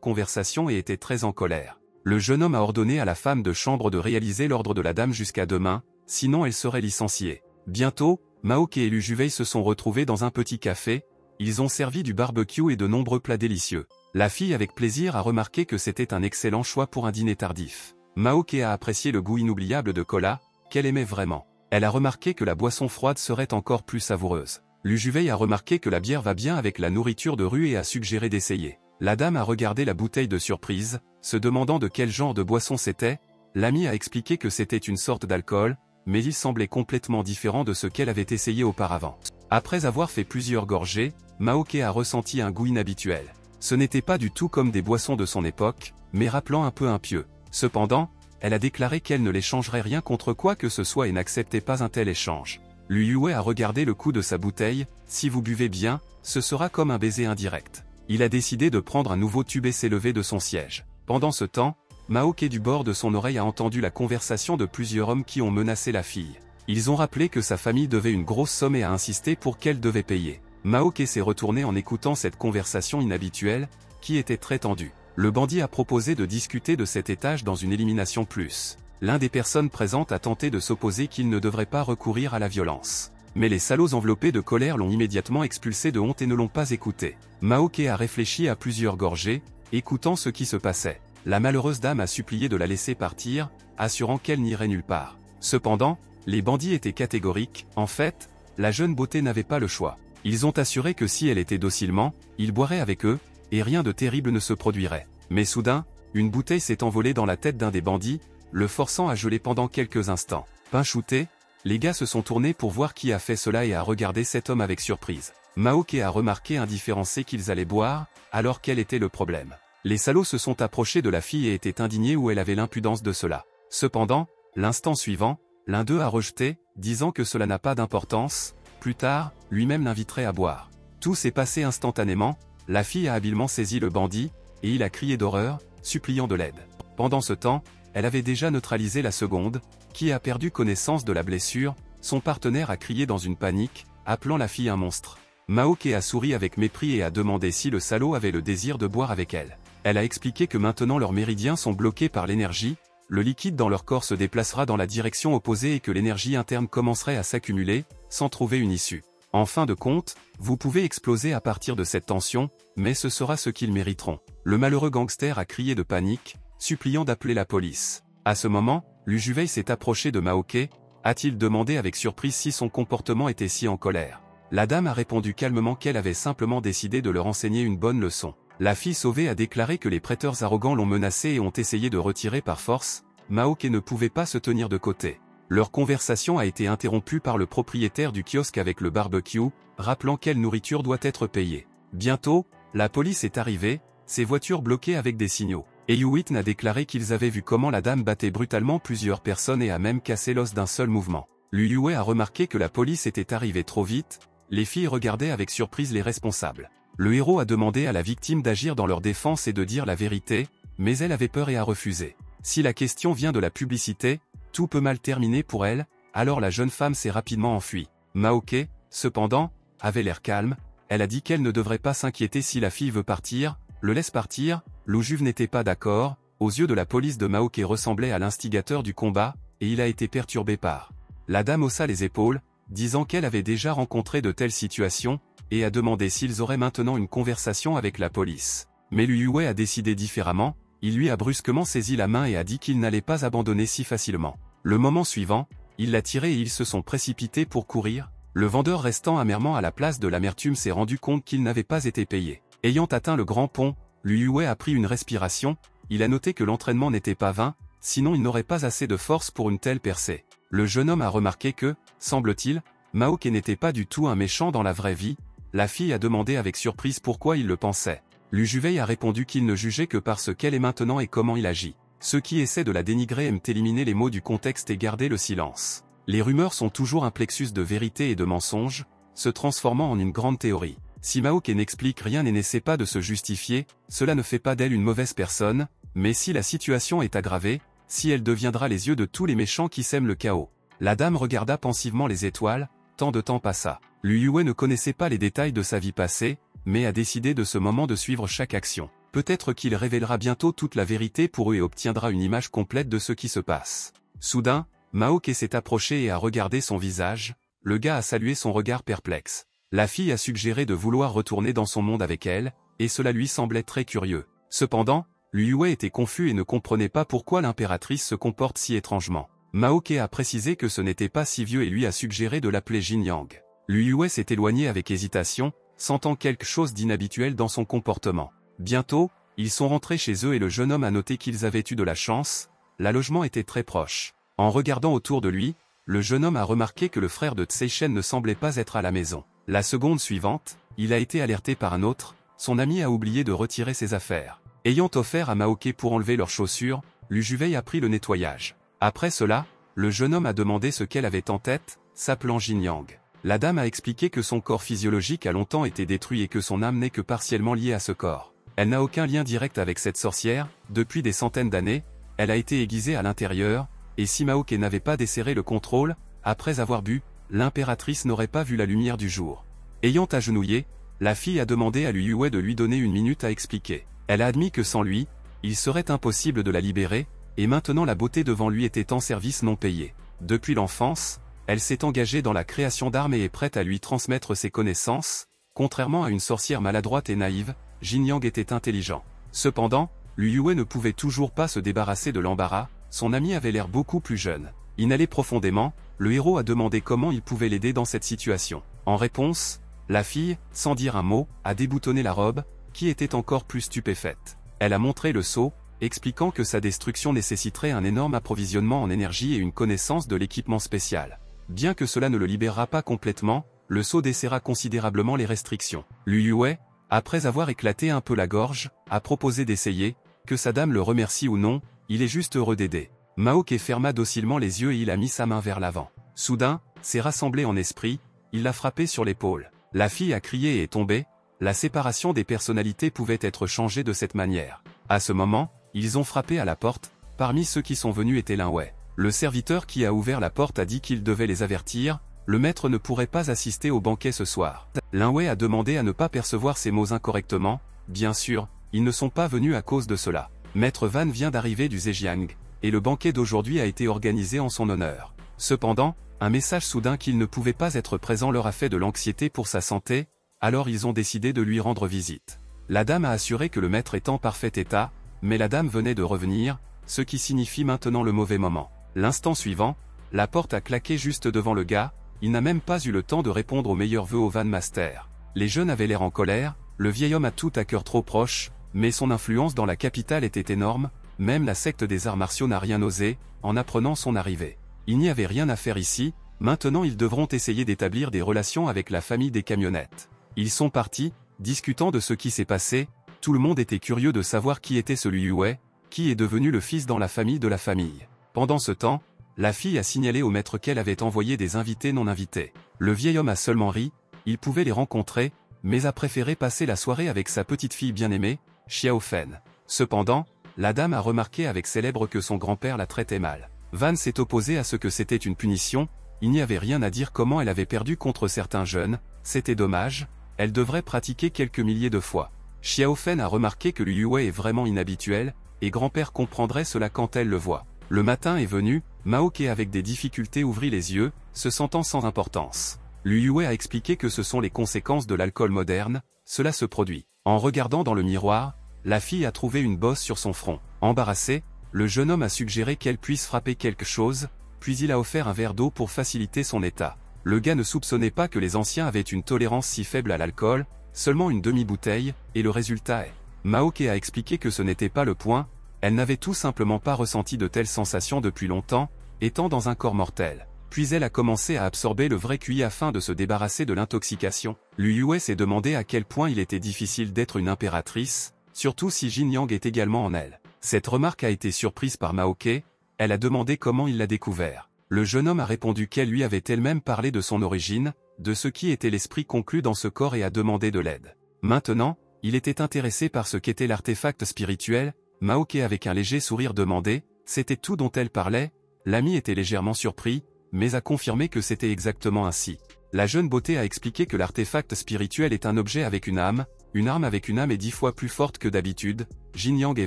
conversation et était très en colère. Le jeune homme a ordonné à la femme de chambre de réaliser l'ordre de la dame jusqu'à demain, sinon elle serait licenciée. Bientôt, Maoke et Lu Juvei se sont retrouvés dans un petit café, ils ont servi du barbecue et de nombreux plats délicieux. La fille avec plaisir a remarqué que c'était un excellent choix pour un dîner tardif. Maoke a apprécié le goût inoubliable de cola, qu'elle aimait vraiment. Elle a remarqué que la boisson froide serait encore plus savoureuse. Lu Juvei a remarqué que la bière va bien avec la nourriture de rue et a suggéré d'essayer. La dame a regardé la bouteille de surprise, se demandant de quel genre de boisson c'était. L'ami a expliqué que c'était une sorte d'alcool, mais il semblait complètement différent de ce qu'elle avait essayé auparavant. Après avoir fait plusieurs gorgées, Maoke a ressenti un goût inhabituel. Ce n'était pas du tout comme des boissons de son époque, mais rappelant un peu impieux. Cependant, elle a déclaré qu'elle ne l'échangerait rien contre quoi que ce soit et n'acceptait pas un tel échange. Lu Yue a regardé le coup de sa bouteille, si vous buvez bien, ce sera comme un baiser indirect. Il a décidé de prendre un nouveau tube et s'est levé de son siège. Pendant ce temps, Maoke du bord de son oreille a entendu la conversation de plusieurs hommes qui ont menacé la fille. Ils ont rappelé que sa famille devait une grosse somme et a insisté pour qu'elle devait payer. Maoke s'est retourné en écoutant cette conversation inhabituelle, qui était très tendue. Le bandit a proposé de discuter de cet étage dans une élimination plus. L'un des personnes présentes a tenté de s'opposer qu'il ne devrait pas recourir à la violence. Mais les salauds enveloppés de colère l'ont immédiatement expulsé de honte et ne l'ont pas écouté. Maoke a réfléchi à plusieurs gorgées, écoutant ce qui se passait. La malheureuse dame a supplié de la laisser partir, assurant qu'elle n'irait nulle part. Cependant, les bandits étaient catégoriques, en fait, la jeune beauté n'avait pas le choix. Ils ont assuré que si elle était docilement, ils boiraient avec eux, et rien de terrible ne se produirait. Mais soudain, une bouteille s'est envolée dans la tête d'un des bandits, le forçant à geler pendant quelques instants. Pinchouté, les gars se sont tournés pour voir qui a fait cela et a regardé cet homme avec surprise. Maoke a remarqué indifférencé qu'ils allaient boire, alors quel était le problème? Les salauds se sont approchés de la fille et étaient indignés où elle avait l'impudence de cela. Cependant, l'instant suivant, l'un d'eux a rejeté, disant que cela n'a pas d'importance, plus tard, lui-même l'inviterait à boire. Tout s'est passé instantanément, la fille a habilement saisi le bandit, et il a crié d'horreur, suppliant de l'aide. Pendant ce temps, elle avait déjà neutralisé la seconde, qui a perdu connaissance de la blessure, son partenaire a crié dans une panique, appelant la fille un monstre. Maoke a souri avec mépris et a demandé si le salaud avait le désir de boire avec elle. Elle a expliqué que maintenant leurs méridiens sont bloqués par l'énergie, le liquide dans leur corps se déplacera dans la direction opposée et que l'énergie interne commencerait à s'accumuler, sans trouver une issue. En fin de compte, vous pouvez exploser à partir de cette tension, mais ce sera ce qu'ils mériteront. Le malheureux gangster a crié de panique, suppliant d'appeler la police. À ce moment, Lu Juvei s'est approché de Maoke, a-t-il demandé avec surprise si son comportement était si en colère. La dame a répondu calmement qu'elle avait simplement décidé de leur enseigner une bonne leçon. La fille sauvée a déclaré que les prêteurs arrogants l'ont menacée et ont essayé de retirer par force. Maoke ne pouvait pas se tenir de côté. Leur conversation a été interrompue par le propriétaire du kiosque avec le barbecue, rappelant quelle nourriture doit être payée. Bientôt, la police est arrivée, ses voitures bloquées avec des signaux. Eyuwitn a déclaré qu'ils avaient vu comment la dame battait brutalement plusieurs personnes et a même cassé l'os d'un seul mouvement. Lu Yue a remarqué que la police était arrivée trop vite, les filles regardaient avec surprise les responsables. Le héros a demandé à la victime d'agir dans leur défense et de dire la vérité, mais elle avait peur et a refusé. Si la question vient de la publicité, tout peut mal terminer pour elle, alors la jeune femme s'est rapidement enfuie. Maoke, cependant, avait l'air calme, elle a dit qu'elle ne devrait pas s'inquiéter si la fille veut partir, le laisse partir. L'Ojuve n'était pas d'accord, aux yeux de la police de Maoke ressemblait à l'instigateur du combat, et il a été perturbé par. La dame haussa les épaules, disant qu'elle avait déjà rencontré de telles situations, et a demandé s'ils auraient maintenant une conversation avec la police. Mais Lu Yue a décidé différemment, il lui a brusquement saisi la main et a dit qu'il n'allait pas abandonner si facilement. Le moment suivant, il l'a tiré et ils se sont précipités pour courir, le vendeur restant amèrement à la place de l'amertume s'est rendu compte qu'il n'avait pas été payé. Ayant atteint le grand pont, Lu Yue a pris une respiration, il a noté que l'entraînement n'était pas vain, sinon il n'aurait pas assez de force pour une telle percée. Le jeune homme a remarqué que, semble-t-il, Maoke n'était pas du tout un méchant dans la vraie vie. La fille a demandé avec surprise pourquoi il le pensait. Lu Juvei a répondu qu'il ne jugeait que par ce qu'elle est maintenant et comment il agit. Ceux qui essaient de la dénigrer aiment éliminer les mots du contexte et garder le silence. Les rumeurs sont toujours un plexus de vérité et de mensonge, se transformant en une grande théorie. Si Maoke n'explique rien et n'essaie pas de se justifier, cela ne fait pas d'elle une mauvaise personne, mais si la situation est aggravée, si elle deviendra les yeux de tous les méchants qui sèment le chaos. La dame regarda pensivement les étoiles, tant de temps passa. Lu Yue ne connaissait pas les détails de sa vie passée, mais a décidé de ce moment de suivre chaque action. Peut-être qu'il révélera bientôt toute la vérité pour eux et obtiendra une image complète de ce qui se passe. Soudain, Maoke s'est approché et a regardé son visage, le gars a salué son regard perplexe. La fille a suggéré de vouloir retourner dans son monde avec elle, et cela lui semblait très curieux. Cependant, Lu Yue était confus et ne comprenait pas pourquoi l'impératrice se comporte si étrangement. Maoke a précisé que ce n'était pas si vieux et lui a suggéré de l'appeler Jin Yang. Lu Yue s'est éloigné avec hésitation, sentant quelque chose d'inhabituel dans son comportement. Bientôt, ils sont rentrés chez eux et le jeune homme a noté qu'ils avaient eu de la chance, le logement était très proche. En regardant autour de lui, le jeune homme a remarqué que le frère de Tseishen ne semblait pas être à la maison. La seconde suivante, il a été alerté par un autre, son ami a oublié de retirer ses affaires. Ayant offert à Maoke pour enlever leurs chaussures, Lu Juvei a pris le nettoyage. Après cela, le jeune homme a demandé ce qu'elle avait en tête, s'appelant Jin Yang. La dame a expliqué que son corps physiologique a longtemps été détruit et que son âme n'est que partiellement liée à ce corps. Elle n'a aucun lien direct avec cette sorcière, depuis des centaines d'années, elle a été aiguisée à l'intérieur, et si Maoke n'avait pas desserré le contrôle, après avoir bu, l'impératrice n'aurait pas vu la lumière du jour. Ayant agenouillé, la fille a demandé à Lu Yue de lui donner une minute à expliquer. Elle a admis que sans lui, il serait impossible de la libérer, et maintenant la beauté devant lui était en service non payé. Depuis l'enfance, elle s'est engagée dans la création d'armes et est prête à lui transmettre ses connaissances. Contrairement à une sorcière maladroite et naïve, Jin Yang était intelligent. Cependant, Lu Yue ne pouvait toujours pas se débarrasser de l'embarras, son ami avait l'air beaucoup plus jeune. Inhalé profondément, le héros a demandé comment il pouvait l'aider dans cette situation. En réponse, la fille, sans dire un mot, a déboutonné la robe, qui était encore plus stupéfaite. Elle a montré le sceau, expliquant que sa destruction nécessiterait un énorme approvisionnement en énergie et une connaissance de l'équipement spécial. Bien que cela ne le libérera pas complètement, le sceau desserra considérablement les restrictions. Lu Yue, après avoir éclaté un peu la gorge, a proposé d'essayer, que sa dame le remercie ou non, il est juste heureux d'aider. Maoke ferma docilement les yeux et il a mis sa main vers l'avant. Soudain, s'est rassemblé en esprit, il l'a frappé sur l'épaule. La fille a crié et est tombée, la séparation des personnalités pouvait être changée de cette manière. À ce moment, ils ont frappé à la porte, parmi ceux qui sont venus était Lin Wei. Le serviteur qui a ouvert la porte a dit qu'il devait les avertir, le maître ne pourrait pas assister au banquet ce soir. Lin Wei a demandé à ne pas percevoir ces mots incorrectement, bien sûr, ils ne sont pas venus à cause de cela. Maître Van vient d'arriver du Zhejiang, et le banquet d'aujourd'hui a été organisé en son honneur. Cependant, un message soudain qu'il ne pouvait pas être présent leur a fait de l'anxiété pour sa santé, alors ils ont décidé de lui rendre visite. La dame a assuré que le maître est en parfait état, mais la dame venait de revenir, ce qui signifie maintenant le mauvais moment. L'instant suivant, la porte a claqué juste devant le gars, il n'a même pas eu le temps de répondre aux meilleurs vœux au Van Master. Les jeunes avaient l'air en colère, le vieil homme a tout à cœur trop proche, mais son influence dans la capitale était énorme, même la secte des arts martiaux n'a rien osé, en apprenant son arrivée. Il n'y avait rien à faire ici, maintenant ils devront essayer d'établir des relations avec la famille des camionnettes. Ils sont partis, discutant de ce qui s'est passé, tout le monde était curieux de savoir qui était ce Lu Yue, qui est devenu le fils dans la famille de la famille. Pendant ce temps, la fille a signalé au maître qu'elle avait envoyé des invités non invités. Le vieil homme a seulement ri, il pouvait les rencontrer, mais a préféré passer la soirée avec sa petite fille bien-aimée, Xiao Fen. Cependant, la dame a remarqué avec célèbre que son grand-père la traitait mal. Van s'est opposé à ce que c'était une punition, il n'y avait rien à dire comment elle avait perdu contre certains jeunes, c'était dommage, elle devrait pratiquer quelques milliers de fois. Xiao Fen a remarqué que Lu Yue est vraiment inhabituel, et grand-père comprendrait cela quand elle le voit. Le matin est venu, Maoke avec des difficultés ouvrit les yeux, se sentant sans importance. Lu Yue a expliqué que ce sont les conséquences de l'alcool moderne, cela se produit. En regardant dans le miroir, la fille a trouvé une bosse sur son front. Embarrassé, le jeune homme a suggéré qu'elle puisse frapper quelque chose, puis il a offert un verre d'eau pour faciliter son état. Le gars ne soupçonnait pas que les anciens avaient une tolérance si faible à l'alcool, seulement une demi-bouteille, et le résultat est. Maoke a expliqué que ce n'était pas le point, Elle n'avait tout simplement pas ressenti de telles sensations depuis longtemps, étant dans un corps mortel. Puis elle a commencé à absorber le vrai QI afin de se débarrasser de l'intoxication. Lu Yue s'est demandé à quel point il était difficile d'être une impératrice, surtout si Jin Yang est également en elle. Cette remarque a été surprise par Maoke, elle a demandé comment il l'a découvert. Le jeune homme a répondu qu'elle lui avait elle-même parlé de son origine, de ce qui était l'esprit conclu dans ce corps et a demandé de l'aide. Maintenant, il était intéressé par ce qu'était l'artefact spirituel. Maoke avec un léger sourire demandait, c'était tout dont elle parlait. L'ami était légèrement surpris, mais a confirmé que c'était exactement ainsi. La jeune beauté a expliqué que l'artefact spirituel est un objet avec une arme avec une âme est 10 fois plus forte que d'habitude. Jin Yang est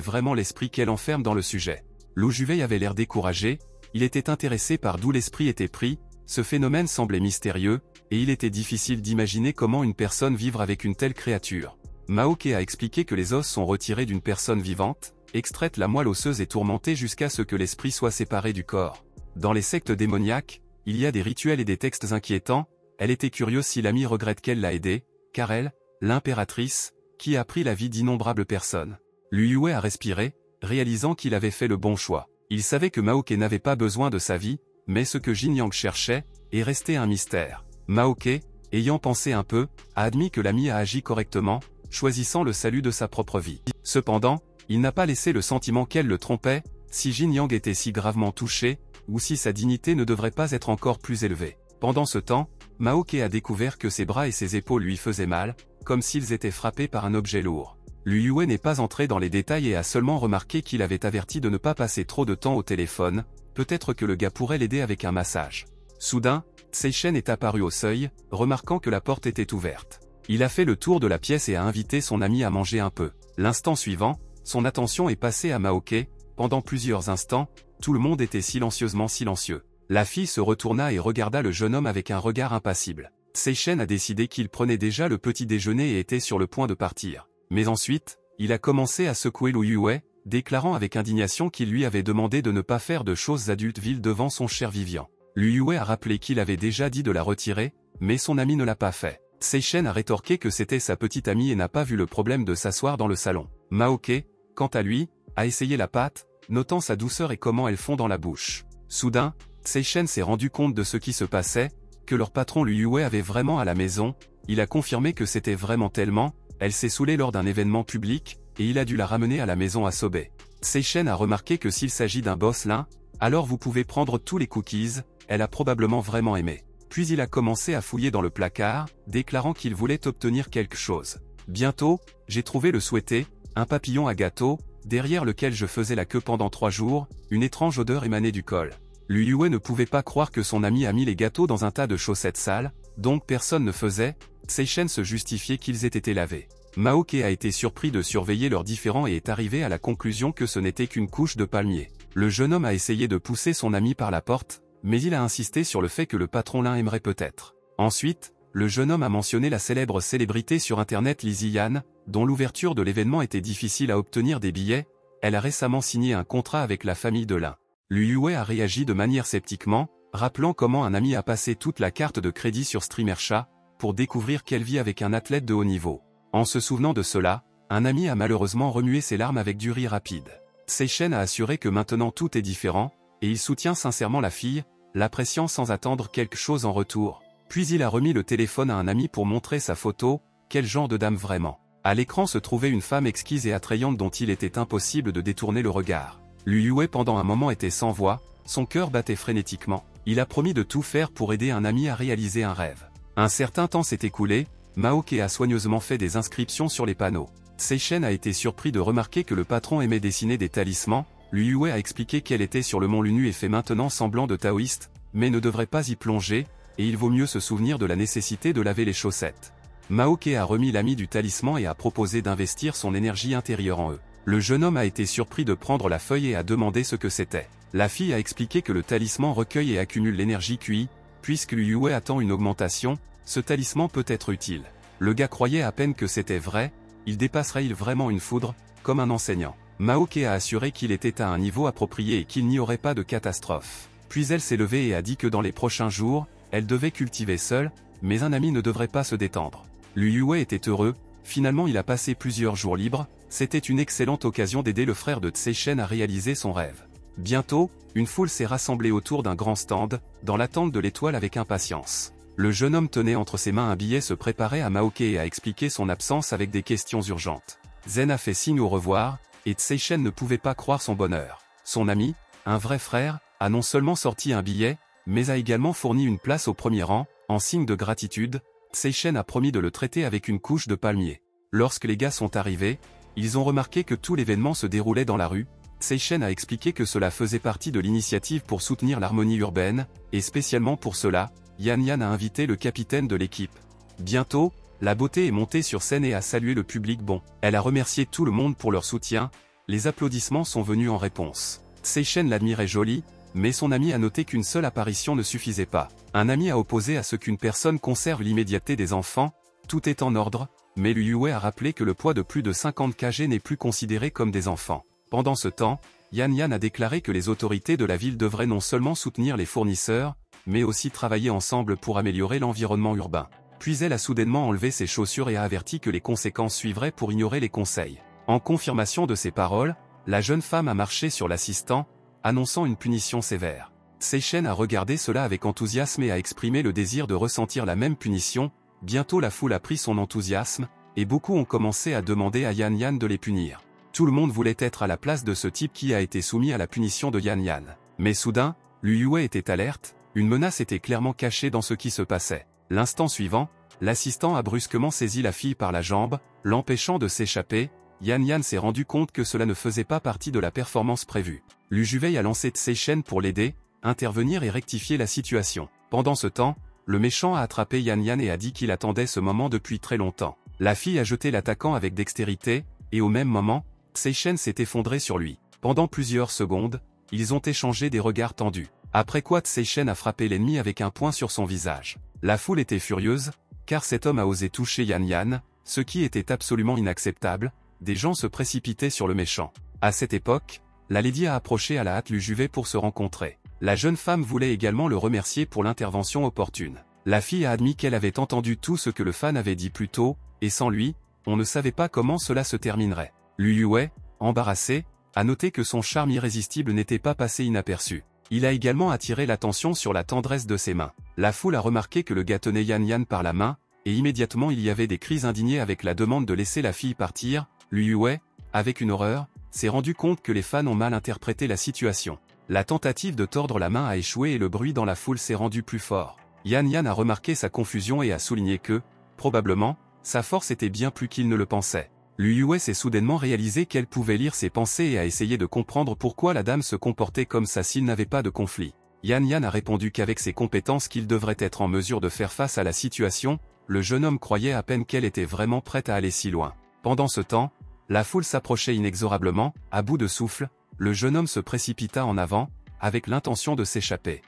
vraiment l'esprit qu'elle enferme dans le sujet. Lu Juvei avait l'air découragé, il était intéressé par d'où l'esprit était pris, ce phénomène semblait mystérieux, et il était difficile d'imaginer comment une personne vivre avec une telle créature. Maoke a expliqué que les os sont retirés d'une personne vivante, extraite la moelle osseuse et tourmentée jusqu'à ce que l'esprit soit séparé du corps. Dans les sectes démoniaques, il y a des rituels et des textes inquiétants. Elle était curieuse si l'ami regrette qu'elle l'a aidée, car elle, l'impératrice, qui a pris la vie d'innombrables personnes. Lu Yue a respiré, réalisant qu'il avait fait le bon choix. Il savait que Maoke n'avait pas besoin de sa vie, mais ce que Jin Yang cherchait, est resté un mystère. Maoke, ayant pensé un peu, a admis que l'ami a agi correctement, choisissant le salut de sa propre vie. Cependant, il n'a pas laissé le sentiment qu'elle le trompait, si Jin Yang était si gravement touché, ou si sa dignité ne devrait pas être encore plus élevée. Pendant ce temps, Maoke a découvert que ses bras et ses épaules lui faisaient mal, comme s'ils étaient frappés par un objet lourd. Lu Yue n'est pas entré dans les détails et a seulement remarqué qu'il avait averti de ne pas passer trop de temps au téléphone, peut-être que le gars pourrait l'aider avec un massage. Soudain, Seishen est apparu au seuil, remarquant que la porte était ouverte. Il a fait le tour de la pièce et a invité son ami à manger un peu. L'instant suivant, son attention est passée à Maoke. Pendant plusieurs instants, tout le monde était silencieusement silencieux. La fille se retourna et regarda le jeune homme avec un regard impassible. Seishen a décidé qu'il prenait déjà le petit déjeuner et était sur le point de partir. Mais ensuite, il a commencé à secouer Lu Yue, déclarant avec indignation qu'il lui avait demandé de ne pas faire de choses adultes viles devant son cher Vivian. Lu Yue a rappelé qu'il avait déjà dit de la retirer, mais son ami ne l'a pas fait. Seishen a rétorqué que c'était sa petite amie et n'a pas vu le problème de s'asseoir dans le salon. Maoke, quant à lui, a essayé la pâte, notant sa douceur et comment elle fond dans la bouche. Soudain, Seishen s'est rendu compte de ce qui se passait, que leur patron Lu Yue avait vraiment à la maison. Il a confirmé que c'était vraiment tellement, elle s'est saoulée lors d'un événement public, et il a dû la ramener à la maison à Sobe. Seishen a remarqué que s'il s'agit d'un boss lin, alors vous pouvez prendre tous les cookies, elle a probablement vraiment aimé. Puis il a commencé à fouiller dans le placard, déclarant qu'il voulait obtenir quelque chose. Bientôt, j'ai trouvé le souhaité, un papillon à gâteau, derrière lequel je faisais la queue pendant 3 jours, une étrange odeur émanait du col. Lu Yue ne pouvait pas croire que son ami a mis les gâteaux dans un tas de chaussettes sales, donc personne ne faisait. Seishen se justifiait qu'ils aient été lavés. Maoke a été surpris de surveiller leurs différends et est arrivé à la conclusion que ce n'était qu'une couche de palmier. Le jeune homme a essayé de pousser son ami par la porte, mais il a insisté sur le fait que le patron lin aimerait peut-être. Ensuite, le jeune homme a mentionné la célèbre célébrité sur internet Lizzie Yan, dont l'ouverture de l'événement était difficile à obtenir des billets. Elle a récemment signé un contrat avec la famille de Lin. Lu Yue a réagi de manière sceptiquement, rappelant comment un ami a passé toute la carte de crédit sur Streamerchat, pour découvrir qu'elle vit avec un athlète de haut niveau. En se souvenant de cela, un ami a malheureusement remué ses larmes avec du rire rapide. Seishen a assuré que maintenant tout est différent, et il soutient sincèrement la fille, l'appréciant sans attendre quelque chose en retour. Puis il a remis le téléphone à un ami pour montrer sa photo. Quel genre de dame vraiment. À l'écran se trouvait une femme exquise et attrayante dont il était impossible de détourner le regard. Lu Yue pendant un moment était sans voix, son cœur battait frénétiquement. Il a promis de tout faire pour aider un ami à réaliser un rêve. Un certain temps s'est écoulé, Maoke a soigneusement fait des inscriptions sur les panneaux. Seishen a été surpris de remarquer que le patron aimait dessiner des talismans. Lu Yue a expliqué qu'elle était sur le mont Lunu et fait maintenant semblant de taoïste, mais ne devrait pas y plonger, et il vaut mieux se souvenir de la nécessité de laver les chaussettes. Maoke a remis l'ami du talisman et a proposé d'investir son énergie intérieure en eux. Le jeune homme a été surpris de prendre la feuille et a demandé ce que c'était. La fille a expliqué que le talisman recueille et accumule l'énergie QI, puisque Lu Yue attend une augmentation, ce talisman peut être utile. Le gars croyait à peine que c'était vrai, il dépasserait-il vraiment une foudre, comme un enseignant. Maoke a assuré qu'il était à un niveau approprié et qu'il n'y aurait pas de catastrophe. Puis elle s'est levée et a dit que dans les prochains jours, elle devait cultiver seule, mais un ami ne devrait pas se détendre. Lu Yue était heureux, finalement il a passé plusieurs jours libres, C'était une excellente occasion d'aider le frère de Tsai Shen à réaliser son rêve. Bientôt, une foule s'est rassemblée autour d'un grand stand, dans l'attente de l'étoile avec impatience. Le jeune homme tenait entre ses mains un billet, se préparait à moquer et à expliquer son absence avec des questions urgentes. Zen a fait signe au revoir, et Tsai Shen ne pouvait pas croire son bonheur. Son ami, un vrai frère, a non seulement sorti un billet, mais a également fourni une place au premier rang. En signe de gratitude, Tsai Shen a promis de le traiter avec une couche de palmier. Lorsque les gars sont arrivés, ils ont remarqué que tout l'événement se déroulait dans la rue. Tsai Shen a expliqué que cela faisait partie de l'initiative pour soutenir l'harmonie urbaine, et spécialement pour cela, Yan Yan a invité le capitaine de l'équipe. Bientôt, la beauté est montée sur scène et a salué le public bon. Elle a remercié tout le monde pour leur soutien, les applaudissements sont venus en réponse. Tsai Shen l'admirait jolie, mais son ami a noté qu'une seule apparition ne suffisait pas. Un ami a opposé à ce qu'une personne conserve l'immédiateté des enfants, tout est en ordre, mais Lu Yue a rappelé que le poids de plus de 50 kg n'est plus considéré comme des enfants. Pendant ce temps, Yan Yan a déclaré que les autorités de la ville devraient non seulement soutenir les fournisseurs, mais aussi travailler ensemble pour améliorer l'environnement urbain. Puis elle a soudainement enlevé ses chaussures et a averti que les conséquences suivraient pour ignorer les conseils. En confirmation de ces paroles, la jeune femme a marché sur l'assistant, annonçant une punition sévère. Tsai Shen a regardé cela avec enthousiasme et a exprimé le désir de ressentir la même punition. Bientôt la foule a pris son enthousiasme, et beaucoup ont commencé à demander à Yan Yan de les punir. Tout le monde voulait être à la place de ce type qui a été soumis à la punition de Yan Yan. Mais soudain, Lu Yue était alerte, une menace était clairement cachée dans ce qui se passait. L'instant suivant, l'assistant a brusquement saisi la fille par la jambe, l'empêchant de s'échapper. Yan Yan s'est rendu compte que cela ne faisait pas partie de la performance prévue. Lu Juvei a lancé Tsai Shen pour l'aider, intervenir et rectifier la situation. Pendant ce temps, le méchant a attrapé Yan Yan et a dit qu'il attendait ce moment depuis très longtemps. La fille a jeté l'attaquant avec dextérité, et au même moment, Tsai Shen s'est effondré sur lui. Pendant plusieurs secondes, ils ont échangé des regards tendus. Après quoi Tsai Shen a frappé l'ennemi avec un poing sur son visage. La foule était furieuse, car cet homme a osé toucher Yan Yan, ce qui était absolument inacceptable. Des gens se précipitaient sur le méchant. À cette époque, la lady a approché à la hâte Lu Juvei pour se rencontrer. La jeune femme voulait également le remercier pour l'intervention opportune. La fille a admis qu'elle avait entendu tout ce que le fan avait dit plus tôt, et sans lui, on ne savait pas comment cela se terminerait. Lu Yue, embarrassé, a noté que son charme irrésistible n'était pas passé inaperçu. Il a également attiré l'attention sur la tendresse de ses mains. La foule a remarqué que le gars tenait Yan Yan par la main, et immédiatement il y avait des cris indignés avec la demande de laisser la fille partir. Lu Yue, avec une horreur, s'est rendu compte que les fans ont mal interprété la situation. La tentative de tordre la main a échoué et le bruit dans la foule s'est rendu plus fort. Yan Yan a remarqué sa confusion et a souligné que, probablement, sa force était bien plus qu'il ne le pensait. Lu Yue s'est soudainement réalisé qu'elle pouvait lire ses pensées et a essayé de comprendre pourquoi la dame se comportait comme ça s'il n'avait pas de conflit. Yan Yan a répondu qu'avec ses compétences qu'il devrait être en mesure de faire face à la situation. Le jeune homme croyait à peine qu'elle était vraiment prête à aller si loin. Pendant ce temps, la foule s'approchait inexorablement, à bout de souffle, le jeune homme se précipita en avant, avec l'intention de s'échapper.